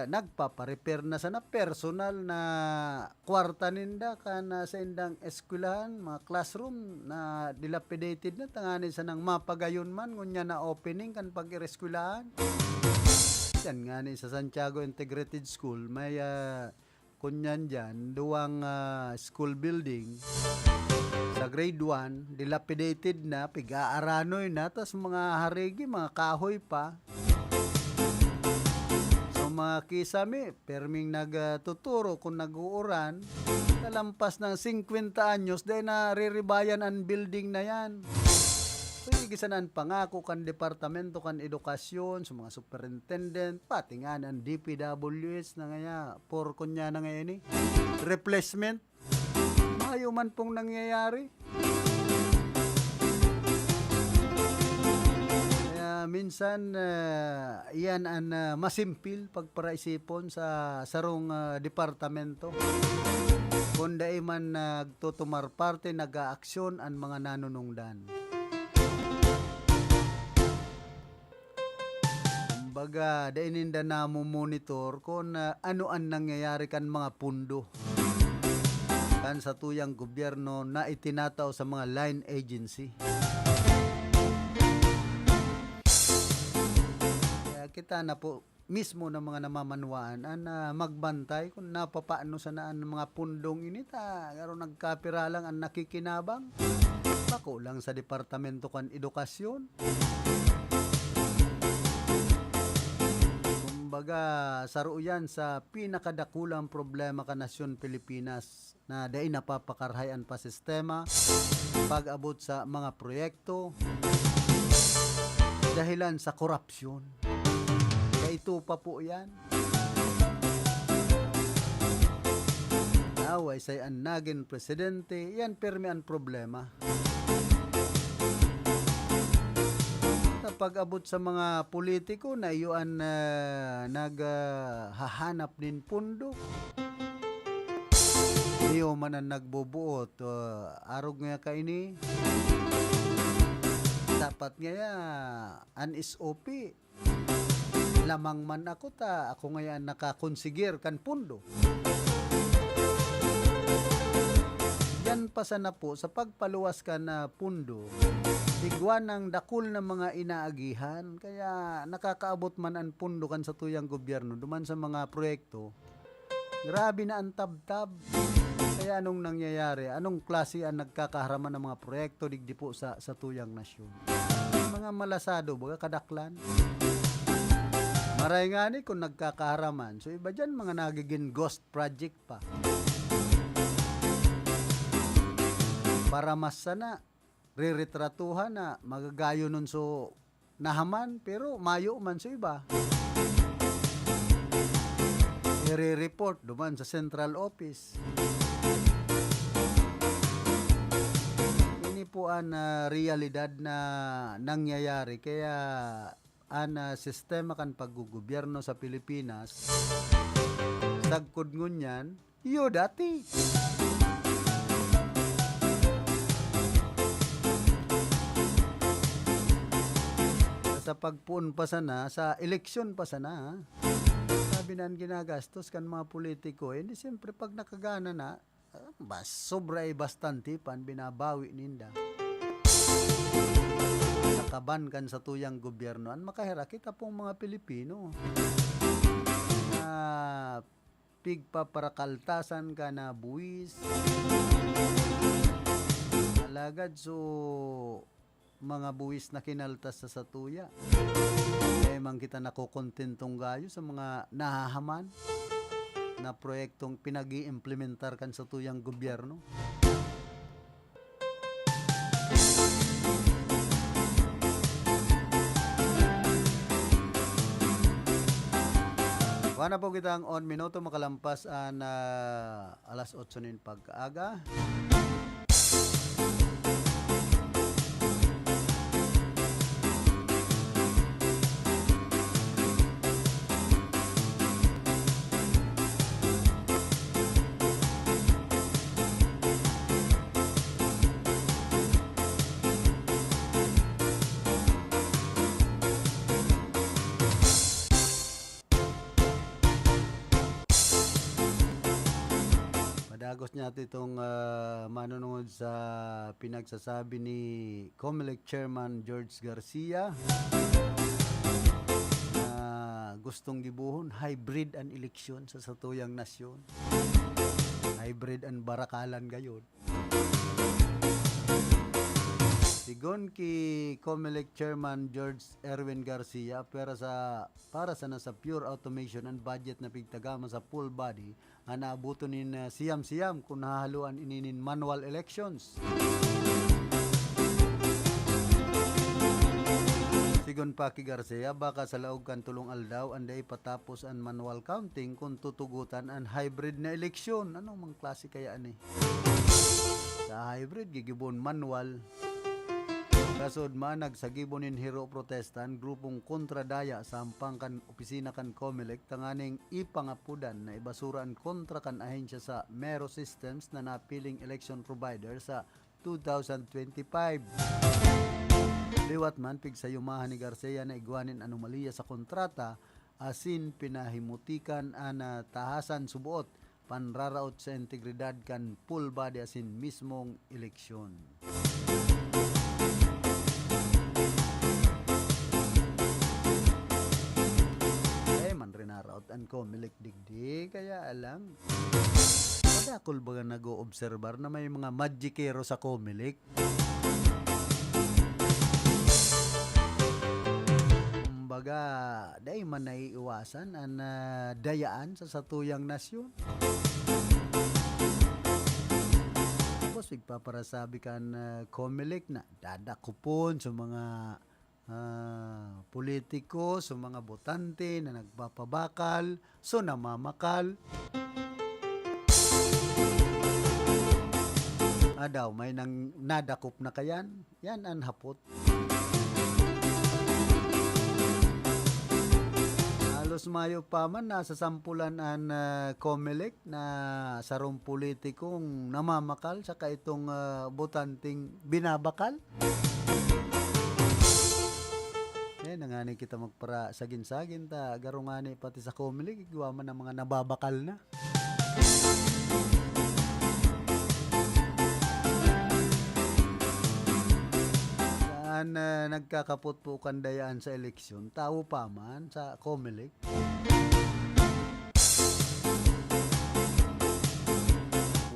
nagpaparepair na sana personal na kwarta ninda kana sa indang eskwelahan, mga classroom na dilapidated na tangani sa nang mapagayon man ngunya na opening kan pag-eskwelahan. Yan nga ni sa Santiago Integrated School may kunyan dyan duwang school building sa grade 1 dilapidated na, piga-aranoy na, tas mga harigi, mga kahoy pa. Mga kisame, perming nagtuturo kung nag-uuran, kalampas ng 50 anyos, dahil na riribayan ang building na yan. So, igisanan pangako kan departamento kan edukasyon, sa mga superintendent, pati nga ng DPWS na ngaya, por kunya na ngayon replacement. Mayo man pong nangyayari. Minsan yan ang masimpil pagparaisipon sa sarong departamento. Kung dai man nagtutumar parte, nag-aaksyon ang mga nanunungdan. Kumbaga, dai ninda na monitor kung ano ang nangyayari kan mga pundo. Kan sa tuyang gobyerno na itinataw sa mga line agency. Kita na po mismo ng mga namamanwaan na magbantay kung napapaano sanaan ng mga pundong inita. Pero nagkapira lang ang nakikinabang. Bako lang sa Departamento kan Edukasyon. Kumbaga, saro yan sa pinakadakulang problema ka nasyon Pilipinas na dahil napapakarhayan pa sistema pag-abot sa mga proyekto dahilan sa korupsyon. Ito pa po yan. Naway say ang naging presidente, yan permi ang problema. Kapag abot sa mga politiko na iyon naghahanap din pundo. Iyo man ang nagbubuot. Arog nga ka ini. Dapat nga an SOP. Lamang man ako ngayon nakakonsigir kan pundo. Yan pa sana po sa pagpaluwas ka na pundo, igwan ng dakul na mga inaagihan, kaya nakakaabot man ang pundo kan sa tuyang gobyerno, duman sa mga proyekto, grabe na ang tab-tab. Kaya anong nangyayari? Anong klase ang nagkakaharaman ng mga proyekto digdi po sa tuyang nasyon? Mga malasado, baga kadaklan. Maray nga ni kung nagkakaharaman. So iba dyan mga nagiging ghost project pa. Para mas sana, riretratuhan na magagayo nun so nahaman, pero mayo man so iba. I-report duman sa central office. Ini po ang realidad na nangyayari. Kaya ang sistema kan paggugobyerno sa Pilipinas sagkod ngunyan iyo dati sa pagpuon pa sana sa eleksyon pa sana sabi na ginagastos kan mga politiko hindi siyempre pag nakagana na sobra ay bastante pan binabawi ninda kaban kan sa tuyang gobyerno an makahira kita pong mga Pilipino na pigpaparakaltasan ka na buwis alagad so mga buwis na kinaltas sa tuya emang kita nakukontentong gayo sa mga nahahaman na proyektong pinag-i-implementar kan sa tuyang gobyerno. Wala po kita ang 1 minuto makalampas na alas 8 nin pagkaaga. Tagos niya itong manunungod sa pinagsasabi ni COMELEC Chairman George Garcia na gustong gibuhon hybrid an eleksyon sa satuyang nasyon. Hybrid an barakalan gayon. Sigon ki COMELEC Chairman George Erwin Garcia para sa nasa pure automation and budget na pigtagama sa full body naabuto nin siyam-siyam kung nahaluan ininin manual elections. Sigon pa ki Garcia, baka sa laog kan tulong aldaw anday patapos an manual counting kung tutugutan an hybrid na eleksyon. Anong mang klase kaya ani? Sa hybrid gigibon manual. Kasod man nagsagibonin hero protestan grupong kontradaya sa ampang kan opisina kan COMELEC tanganing ipangapudan na ibasuran kontra kan ahensya sa Mero Systems na napiling election provider sa 2025. Liwat man pigsayumahan ni Garcia na igwanin anomalya sa kontrata asin pinahimutikan an tahasan subuot panraraot sa integridad kan full body asin mismong eleksyon. Rinaraot an COMELEC digdi kaya alang kadakol baga nag-o-obserbar na may mga magikero sa COMELEC. Kumbaga day man naiiwasan an dayaan sa satuyang nasyon. Tapos igpaparasabi kan COMELEC na dadakupon sa mga politiko, sa mga botante na nagpapabakal, so namamakal. Daw, may nang nadakop na kayan, yan ang hapot. Halos mayo pa man nasa sampulan ang COMELEC na sarong politikong namamakal saka itong botanting binabakal. Nangani kita magpara sagin-sagin ta garungani pati sa COMELEC igawa man ng mga nababakal na. Saan nagkakapot po kandayaan sa eleksyon, tao pa man sa COMELEC.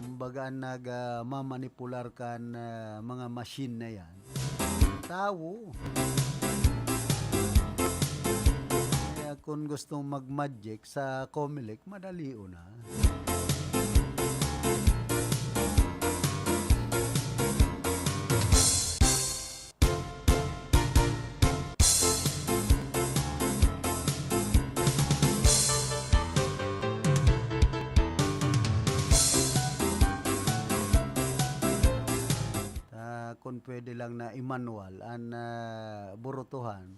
Kumbaga nagmamanipular kan mga machine na yan. Tao. Kung gustong mag-magic sa COMELEC, madali na. Kung pwede lang na i-manual ang burutuhan.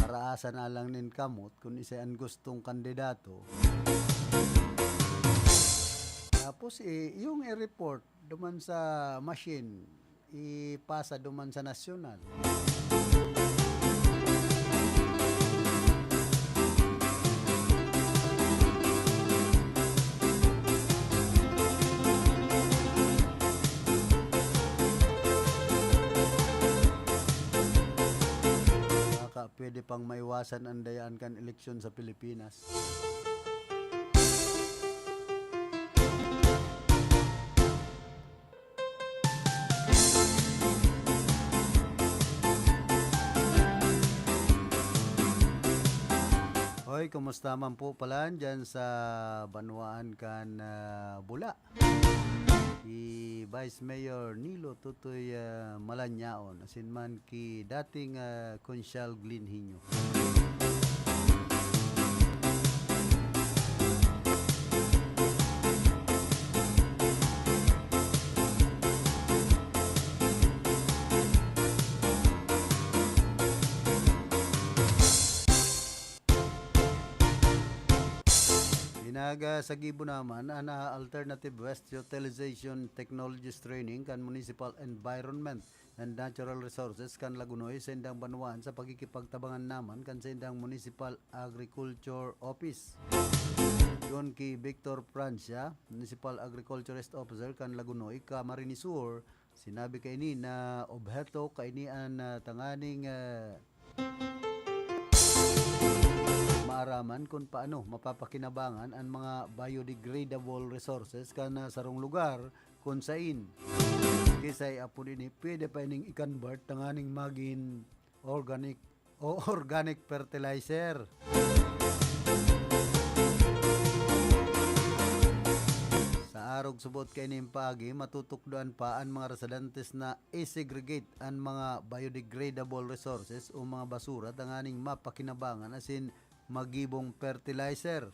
Para asa na lang nin kamot kung isa ang gustong kandidato. Tapos yung i-report duman sa machine, ipasa duman sa nasyonal. Pwede pang maiwasan ang dayaan kan eleksyon sa Pilipinas. Hoy, kumusta man po pala dyan sa Banwaan kan Bula? Si Vice Mayor Nilo Tutoy Malanyaon asin man ki dating Consyal Glenn Hinyo. Sa Gibo naman, ana Alternative Waste Utilization Technologies Training kan Municipal Environment and Natural Resources kan Lagunoy sa Indang Banwaan sa pagkikipagtabangan naman kan sa Indang Municipal Agriculture Office. Doon kay Victor Francia, Municipal Agriculturist Officer kan Lagunoy, Camarines Sur, sinabi kay ni na obheto kay ni an tanganing maaraman kung paano mapapakinabangan ang mga biodegradable resources kana sarong lugar kung sain. Kisay apo din pwede pa ining i-convert tanganing magin organic o organic fertilizer. Sa arog subot kay ning pagi matutukdoan pa ang mga residentes na i-segregate ang mga biodegradable resources o mga basura tanganing mapakinabangan asin magibong fertilizer.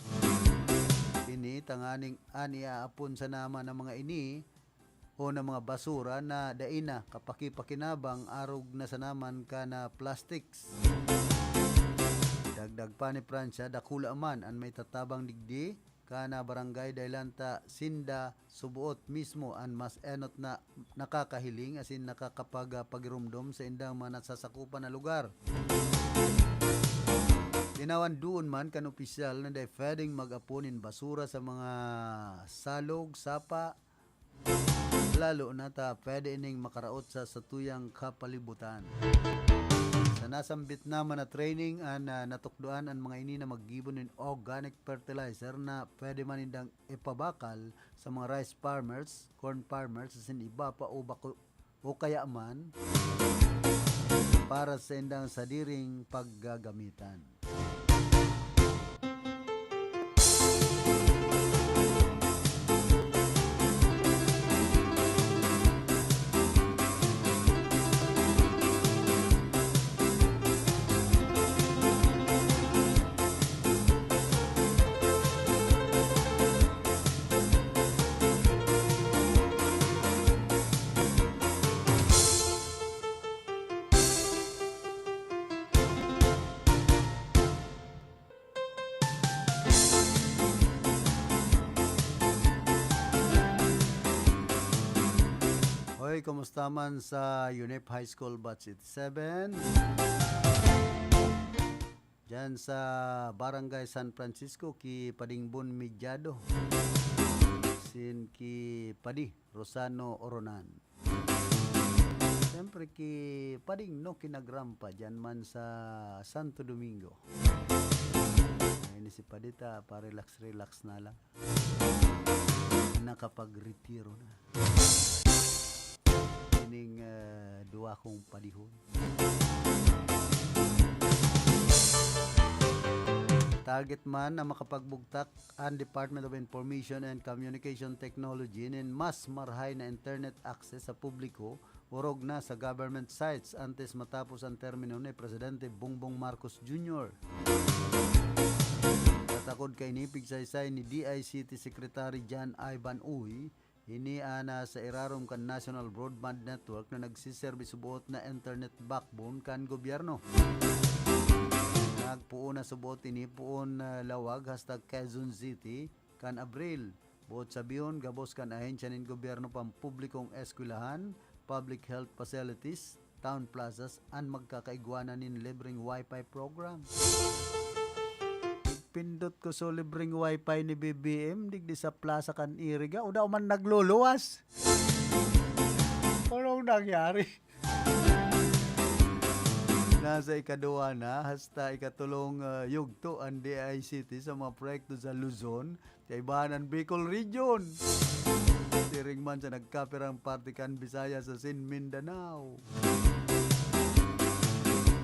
Ini tanganing aniaapon sa nama ng mga ini o ng mga basura na daina kapaki-pakinabang arog na sa naman ka na plastics. Dagdag pa ni Francia, dakula man ang may tatabang digdi kana barangay Daylanta Sinda subuot mismo ang mas enot na nakakahiling asin nakakapagirumdom sa indang mga nasasakupan na lugar. Dinawan doon man kan opisyal na day pwedeng mag-apunin basura sa mga salog, sapa, lalo na ta pwede ining makaraot sa satuyang kapalibutan. Sa nasambit naman na training natukduan ang mga ini na maggibon ng organic fertilizer na pwede man indang ipabakal sa mga rice farmers, corn farmers, asin iba pa o kaya man para sa indang sadiring paggagamitan. Hoy, kumusta man sa UNEP High School Batch 87? Diyan sa Barangay San Francisco, ki Padingbon Midyado. Sin ki Padi Rosano Oronan. Siyempre ki Pading no kinagrampa diyan man sa Santo Domingo. Ayun si Padita, pa-relax na lang. Nakapag-retiro na. Ining duwa kong padihon. Target man na makapagbugtak ang Department of Information and Communication Technology nin mas marhay na internet access sa publiko urog na sa government sites antes matapos ang termino ni Presidente Bongbong Marcos Jr. Katakod kay ni pigsaysay ni DICT Secretary John Ivan Uy, ini ana sa irarom kan National Broadband Network na nagsiserbi subuot na internet backbone kan gobyerno. Nagpuon na subuot ini puon lawag hashtag Quezon City kan Abril. Buot sabiyon gabos kan ahensya nin gobyerno pampublikong eskwelahan, public health facilities, town plazas an magkakaigwanan nin libreng wifi program. Pindot ko so libreng wifi ni BBM digdi sa plaza kan Iriga o daw man nagluluwas. Anong nangyari? Nasa ikaduwa na hasta ikatulong yugto ang DICT sa mga proyekto sa Luzon sa ibahan Bicol Region. Tiring man sa nagkapirang partikan Bisaya sa Sin Mindanao.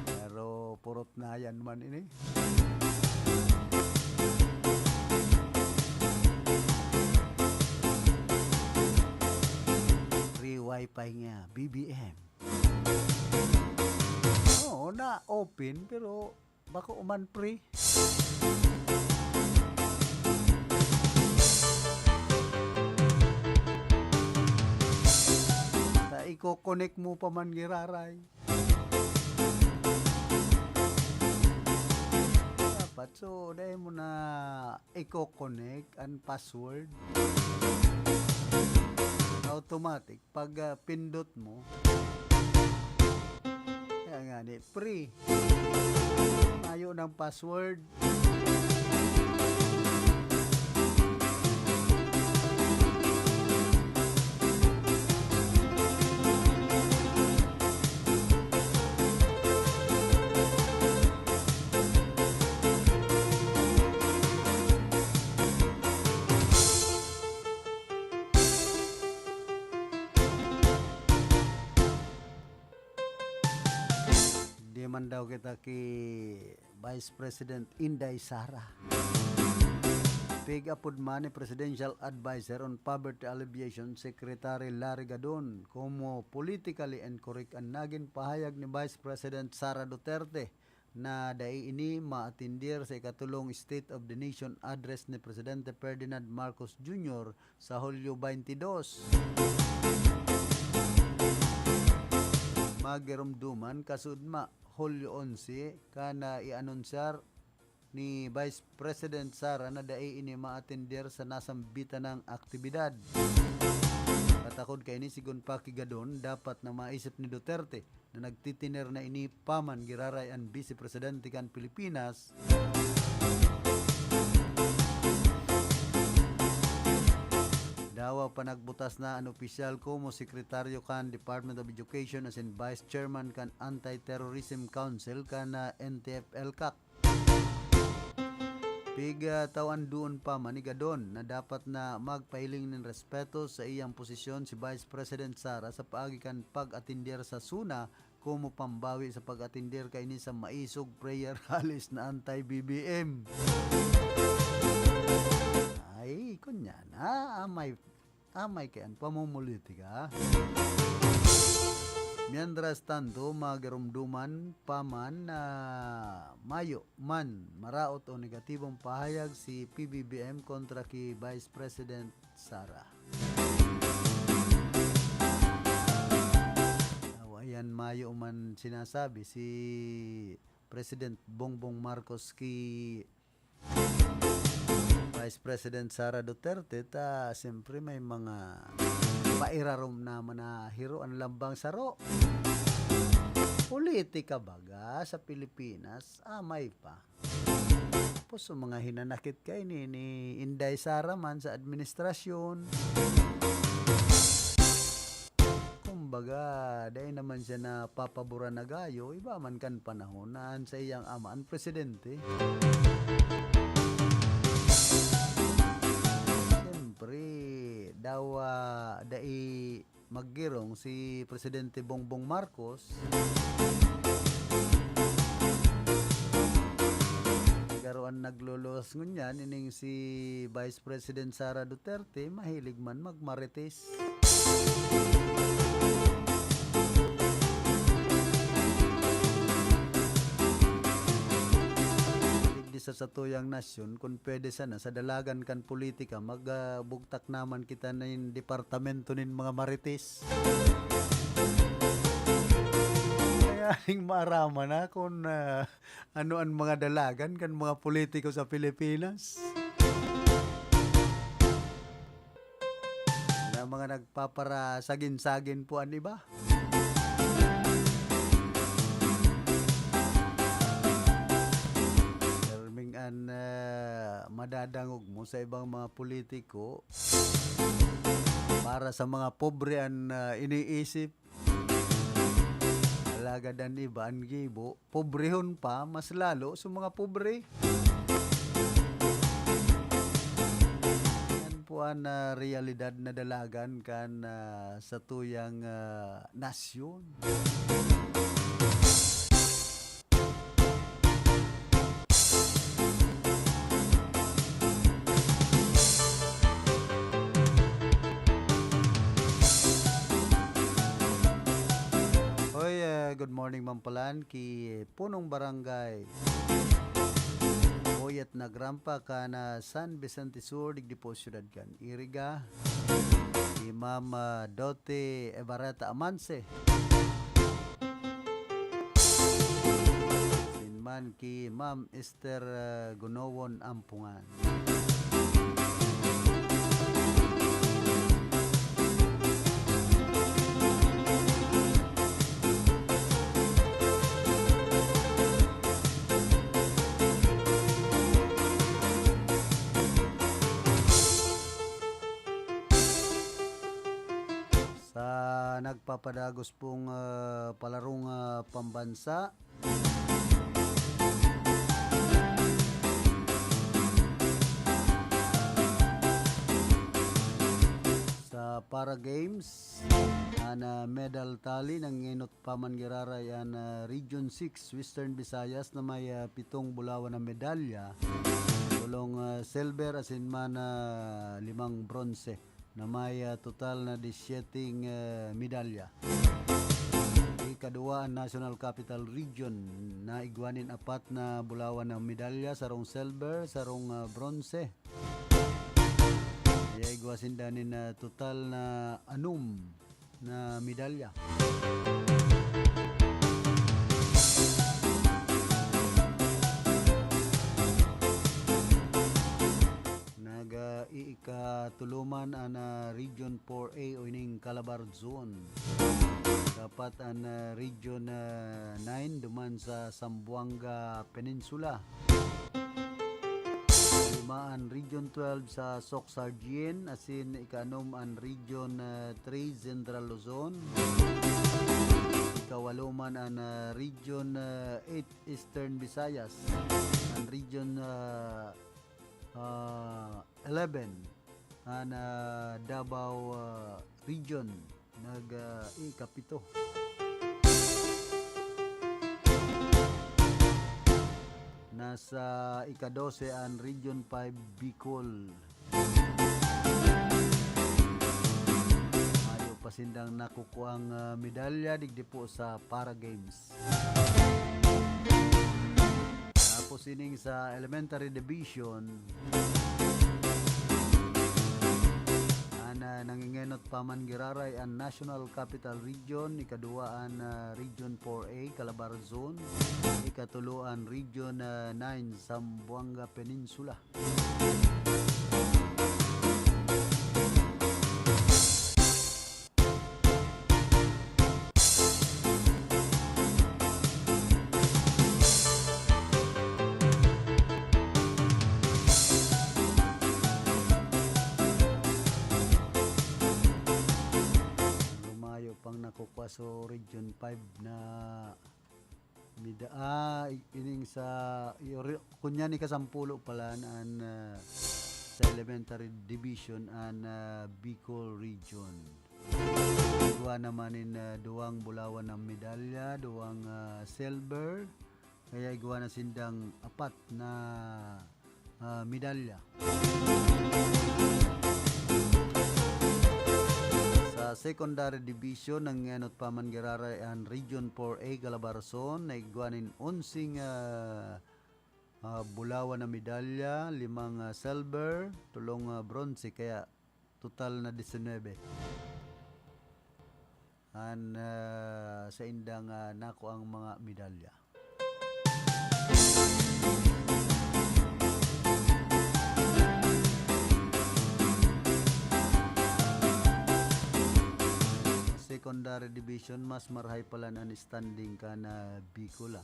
Pero purot na yan man ini. Wifi nga, BBM. Oo, na open pero baka uman free. Ta iko-connect mo pa man giraray. Dapat so dahil mo na iko-connect ang password. Automatic pag pindot mo kaya nga ni free ayaw ng password man daw kita ki Vice President Inday Sara. Pig-apod man ni Presidential Advisor on Poverty Alleviation Secretary Larry Gadon como politically incorrect ang naging pahayag ni Vice President Sara Duterte na dai ini maatindir sa ikatulong State of the Nation address ni Presidente Ferdinand Marcos Jr. sa Hulyo 22. Magirumduman kasudma Hulyo 11 kana i-anunsyar ni Vice President Sara na dai ini maatindir sa nasambitan ng aktibidad. Katakod kay ni sigon pa kigadon dapat na maisip ni Duterte na nagtitiner na ini paman giraray ang Vice Presidente kan Pilipinas. Dawa pa nagbutas na ang opisyal como sekretaryo kan Department of Education as in Vice Chairman kan Anti-Terrorism Council kan NTF-ELCAC. Piga tawan doon pa manigadon na dapat na magpahiling ng respeto sa iyang posisyon si Vice President Sara sa paagikan pag-atindir sa SUNA como pambawi sa pag-atindir kay ni sa maisog prayer rallies na anti-BBM. Ay, kunya na amay kayan pamumulitika. Mientras tanto, magarumduman pa man na mayo man maraot o negatibong pahayag si PBBM kontra kay Vice President Sara. Ayan mayo man sinasabi si President Bongbong Marcos kay Vice President Sara Duterte ta siyempre may mga pairarom naman na hiro ang lambang saro. Politika baga sa Pilipinas, amay pa. Tapos so, mga hinanakit kay ni Inday Sara man sa administrasyon. Kumbaga, dahil naman siya na papaboran na gayo, iba man kan panahon na sa iyang ama ang presidente. Daw dai maggirong si Presidente Bongbong Marcos karoan naglulos ngunyan ining si Vice President Sara Duterte mahilig man magmarites. Sa satuyang nasyon kung pwede sana sa dalagan kan politika magbugtak naman kita na yung departamento nin mga marites. Kaya ning marama na kung ano ang mga dalagan kan mga politiko sa Pilipinas. Na mga nagpapara sagin-sagin po an iba. Madadangog mo sa ibang mga politiko para sa mga pobre ang iniisip alagad ang iba ang gibo pobrehon pa mas lalo sa mga pobre. Yan po ang realidad na dalagan kan sa tuyang nasyon. Good morning Mampalan ki punong barangay Boyet na Grampa ka na San Vicente Sur Digdipo Ciudad kan Iriga ki Ma'am Dote Evareta Amance sinman ki Ma'am Esther Gunowon Ampungan. Nagpapadagos pong palarong pambansa sa para games medal tally ng nginot paman giraray Region 6 Western Visayas na may 7 bulawan na medalya, tulong silver asin man 5 bronze na may total na 17 medalya. Ikadua ang National Capital Region na igwanin 4 na bulawan ng medalya, sarong silver, sarong bronze. Kaya igwasin danin na total na 6 na medalya. Ikatuluman ang Region 4A o ining Calabar Zone. Dapat ang Region 9 duman sa Zamboanga Peninsula. Lima ang Region 12 sa Soc-Sargien, asin ikanom ang Region 3 Central Luzon. Ikawaluman ang Region 8 Eastern Visayas. Ang Region 11 ang Davao Region ikapito. Nasa ika-12 ang Region 5 Bicol. Mayo pasindang nakukuang medalya digdi po sa para games. Tapos ining sa elementary division nangingenot paman giraray ang National Capital Region, ikadua ang Region 4A Calabar Zone, ikatulo ang Region 9 Zamboanga Peninsula. So Region 5 na ining sa kunya ni kasampulo pala an sa elementary division an Bicol region. Duwa naman in duwang bulawan ng medalya, duwang silver, kaya igawa na sindang 4 na medalya. Secondary division ng ngenot paman giraray ang Region 4A Calabarzon na igwanin 11 bulawan na medalya, 5 silver, 3 bronze, kaya total na 19 sa indang nako ang mga medalya. Secondary division mas marhay pala na standing ka na Bicola.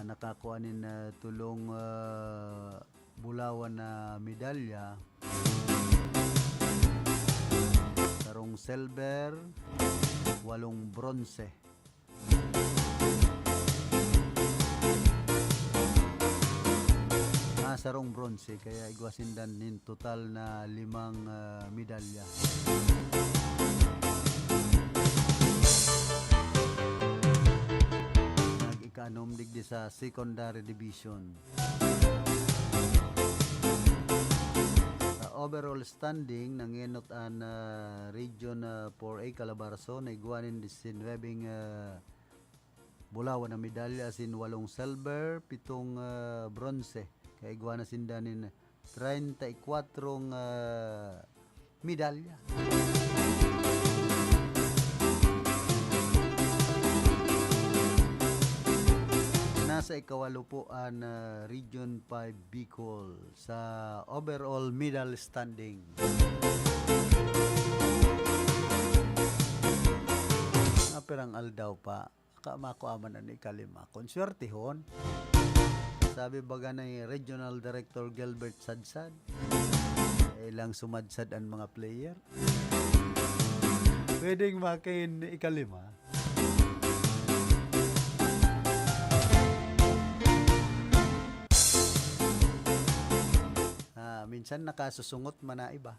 Nakakuanin na tulong bulawan na medalya, sarong silver, 8 bronze. Sarong bronze, kaya igwasindan nin total na 5 medalya. Nag-ikanom digdi sa secondary division. Sa overall standing nanginot ang Region 4A Calabarzon na igwanin 19 bulawan na medalya, asin 8 silver, 7 bronze. Kaya igwa na sindanin 34 medalya. Nasa ikawalupuan Region 5 Bicol sa overall medal standing. Perang aldaw pa kamakuaman na ni kalima konsyertihon. Sabi baga na Regional Director Gilbert Sadsad, ilang sumadsad ang mga player. Pwedeng makain ikalima. Minsan nakasusungot man na iba.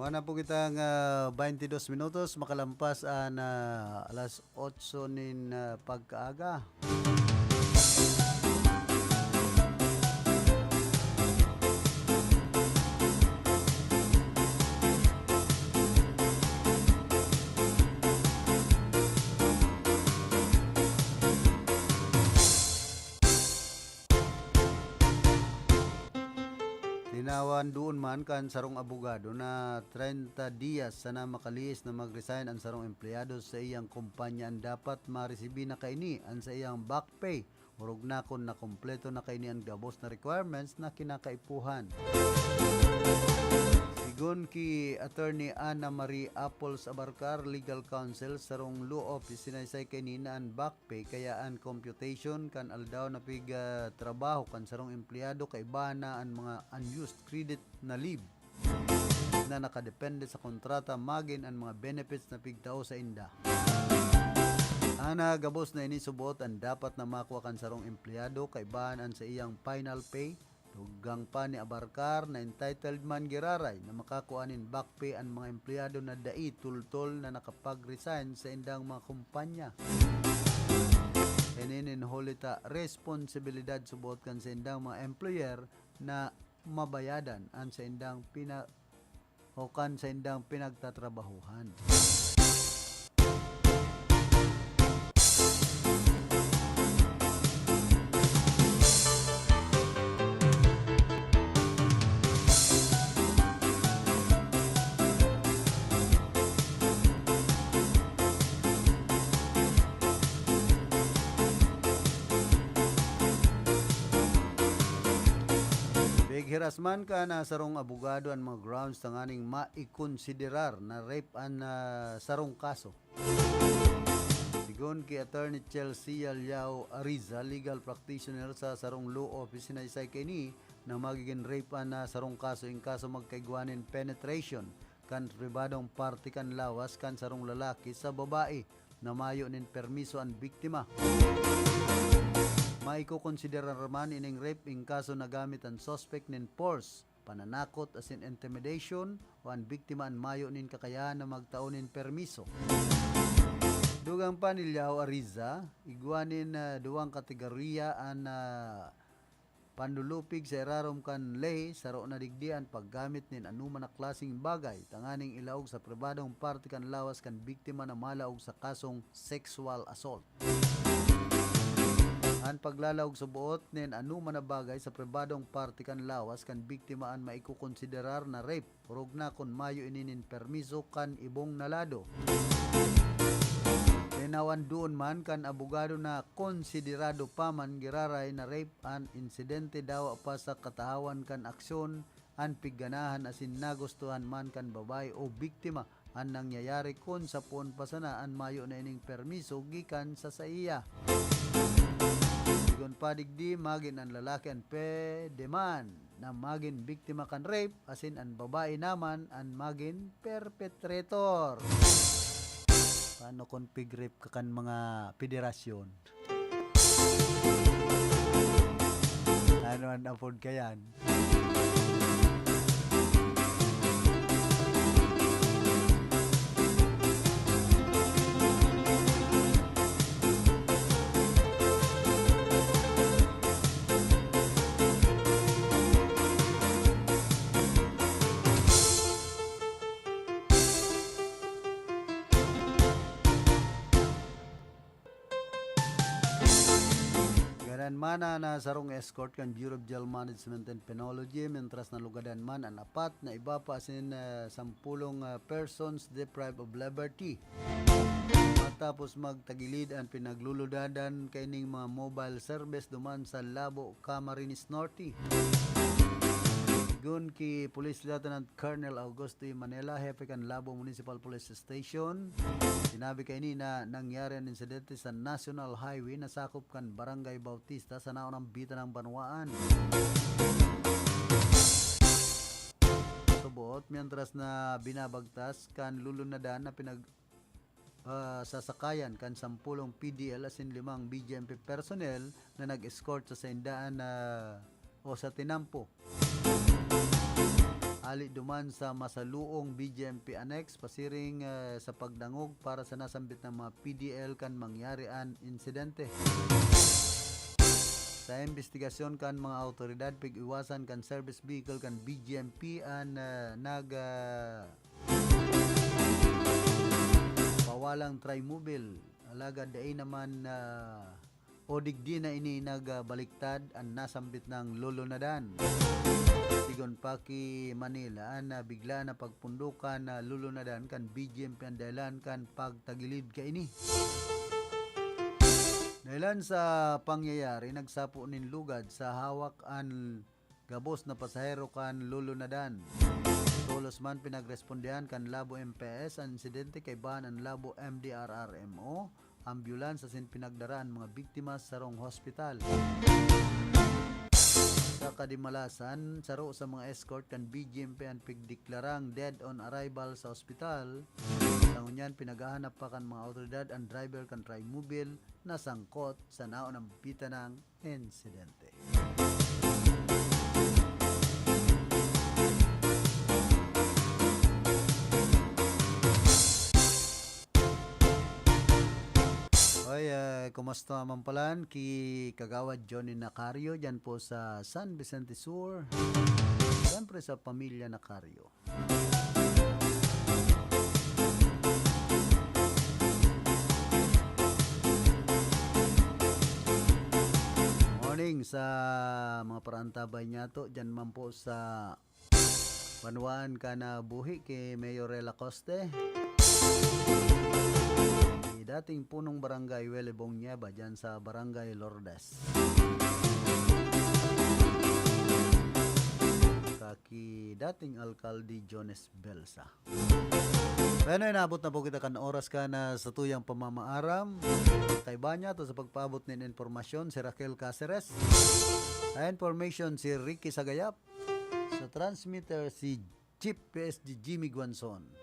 Muna po kitang 22 minutos makalampas alas 8 nin pagkaaga. Tinawan doon man kan sarong abogado na 30 dias sana makaliis na mag-resign ang sarong empleyado sa iyang kumpanya ang dapat maresibi na kaini ang sa iyang back pay urog na kon na kompleto na kaini ang gabos na requirements na kinakaipuhan. Sigon ki Attorney Ana Marie Apples Abarcar, Legal Counsel sarong law office, sinaysay kaini na ang back pay kaya ang computation kan aldaw na pig trabaho kan sarong empleyado kay bana ang mga unused credit na leave na nakadepende sa kontrata magin ang mga benefits na pigtao sa inda. Ana gabos na inisubot ang dapat na makuha kan sarong empleyado kay baan sa iyang final pay. Tugang pa ni Abarcar na entitled man giraray na makakuanin back pay ang mga empleyado na dai tultol na nakapag-resign sa indang mga kumpanya. Kaninin holita responsibilidad subot kan sa indang mga employer na mabayadan ang sa indang sa indang pinagtatrabahuhan. Hirasman ka na sarong abogado ang mga grounds tanganing maikonsiderar na rape ang sarong kaso. Sigon ki Attorney Chelsea Liao Ariza, legal practitioner sa sarong law office, sinaysay kini na magiging rape ang sarong kaso in kaso magkaigwanin penetration kan pribadong party kan lawas kan sarong lalaki sa babae na mayo nin permiso ang biktima. Maikukonsiderar man ining rape in kaso nagamit ang suspect nin force, pananakot as in intimidation o ang biktima ang mayo nin kakayahan na magtaon nin permiso. Dugang pa ni Liao Ariza, igwanin duwang kategorya ang pandulupig sa irarom kan lay saro na digdian paggamit nin anuman na klaseng bagay tanganing ilaog sa pribadong parte kan lawas kan biktima na malaog sa kasong sexual assault. Ang paglalawag sa buot nin anuman na bagay sa pribadong parte kan lawas kan biktima ang maikukonsiderar na rape urog na kon mayo ininin permiso kan ibong nalado. Linawan doon man kan abogado na konsiderado pa man giraray na rape an insidente daw pa sa katahawan kan aksyon an pigganahan asin nagustuhan man kan babae o biktima an nangyayari kon sa puon pasanaan mayo na ining permiso gikan sa iya. Sigon padigdi magin ang lalaki ang pwede man na magin biktima kan rape asin ang babae naman ang magin perpetrator. Paano kung pig rape ka kan mga federasyon? Ano ang afford ka yan? Mana na sarong escort kan Bureau of Jail Management and Penology mentras nalugadan man ang apat na iba pa asin 10 persons deprived of liberty. Matapos magtagilid ang pinagluludadan kaining mga mobile service duman sa Labo, Camarines Norte. Sigun ki Police Lieutenant Colonel Augusto Manela, hepe kan Labo Municipal Police Station, sinabi kay ni na nangyari ang insidente sa National Highway na sakop kan Barangay Bautista sa naunang bita ng Banwaan. Subot, mientras na binabagtas kan lulunadan na sasakayan kan 10 PDL asin 5 BGMP personnel na nag-escort sa sendaan o sa tinampo. ali duman sa masaluong BGMP Annex pasiring sa pagdangog para sa nasambit ng mga PDL kan mangyari an insidente. Sa investigasyon kan mga autoridad pig-iwasan kan service vehicle kan BGMP an pawalang trimobile alagad day naman odig di na ini nagbaliktad ang nasambit ng lulunadan. Sigon Paki Manila na bigla na pagpundukan na lulunadan kan BGMP ang dahilan kan pagtagilid ka ini. Dahilan sa pangyayari, nagsapo nin lugad sa hawak an gabos na pasahero kan lulunadan. Tulos man pinagrespondihan kan Labo MPS ang insidente kay bahan ang Labo MDRRMO, ambulance asin pinagdaraan mga biktima sa rong hospital. Sa kadimalasan, saro sa mga escort kan BGMP ang pigdeklarang dead on arrival sa ospital. Sa unyan, pinagahanap pa kan mga autoridad ang driver kan trimobile na sangkot sa naon ng bita ng insidente. Hoy, kumusta mampalan ki Kagawad Johnny Nacario dyan po sa San Vicente Sur. Siyempre sa pamilya Nacario. Morning sa mga parantabay niya to dyan man po sa Panuan ka na buhi kay Mayorela Coste. Dating punong barangay Welebong Nieva dyan sa barangay Lourdes. Kaki dating alkalde Jones Belsa. Pero inabot na po kita kan oras ka na sa tuyang pamamaaram. Kay Banya to sa pagpaabot ng informasyon si Raquel Caceres. Sa information si Ricky Sagayap. Sa transmitter si Chief PSG Jimmy Guanzon.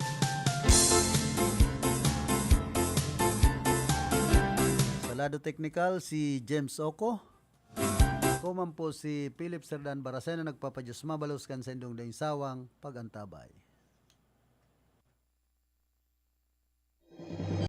Lado technical si James Oko. Kuman po si Philip Serdan Baracena nagpapadyos mabalos kan sa indong daing sawang pagantabay.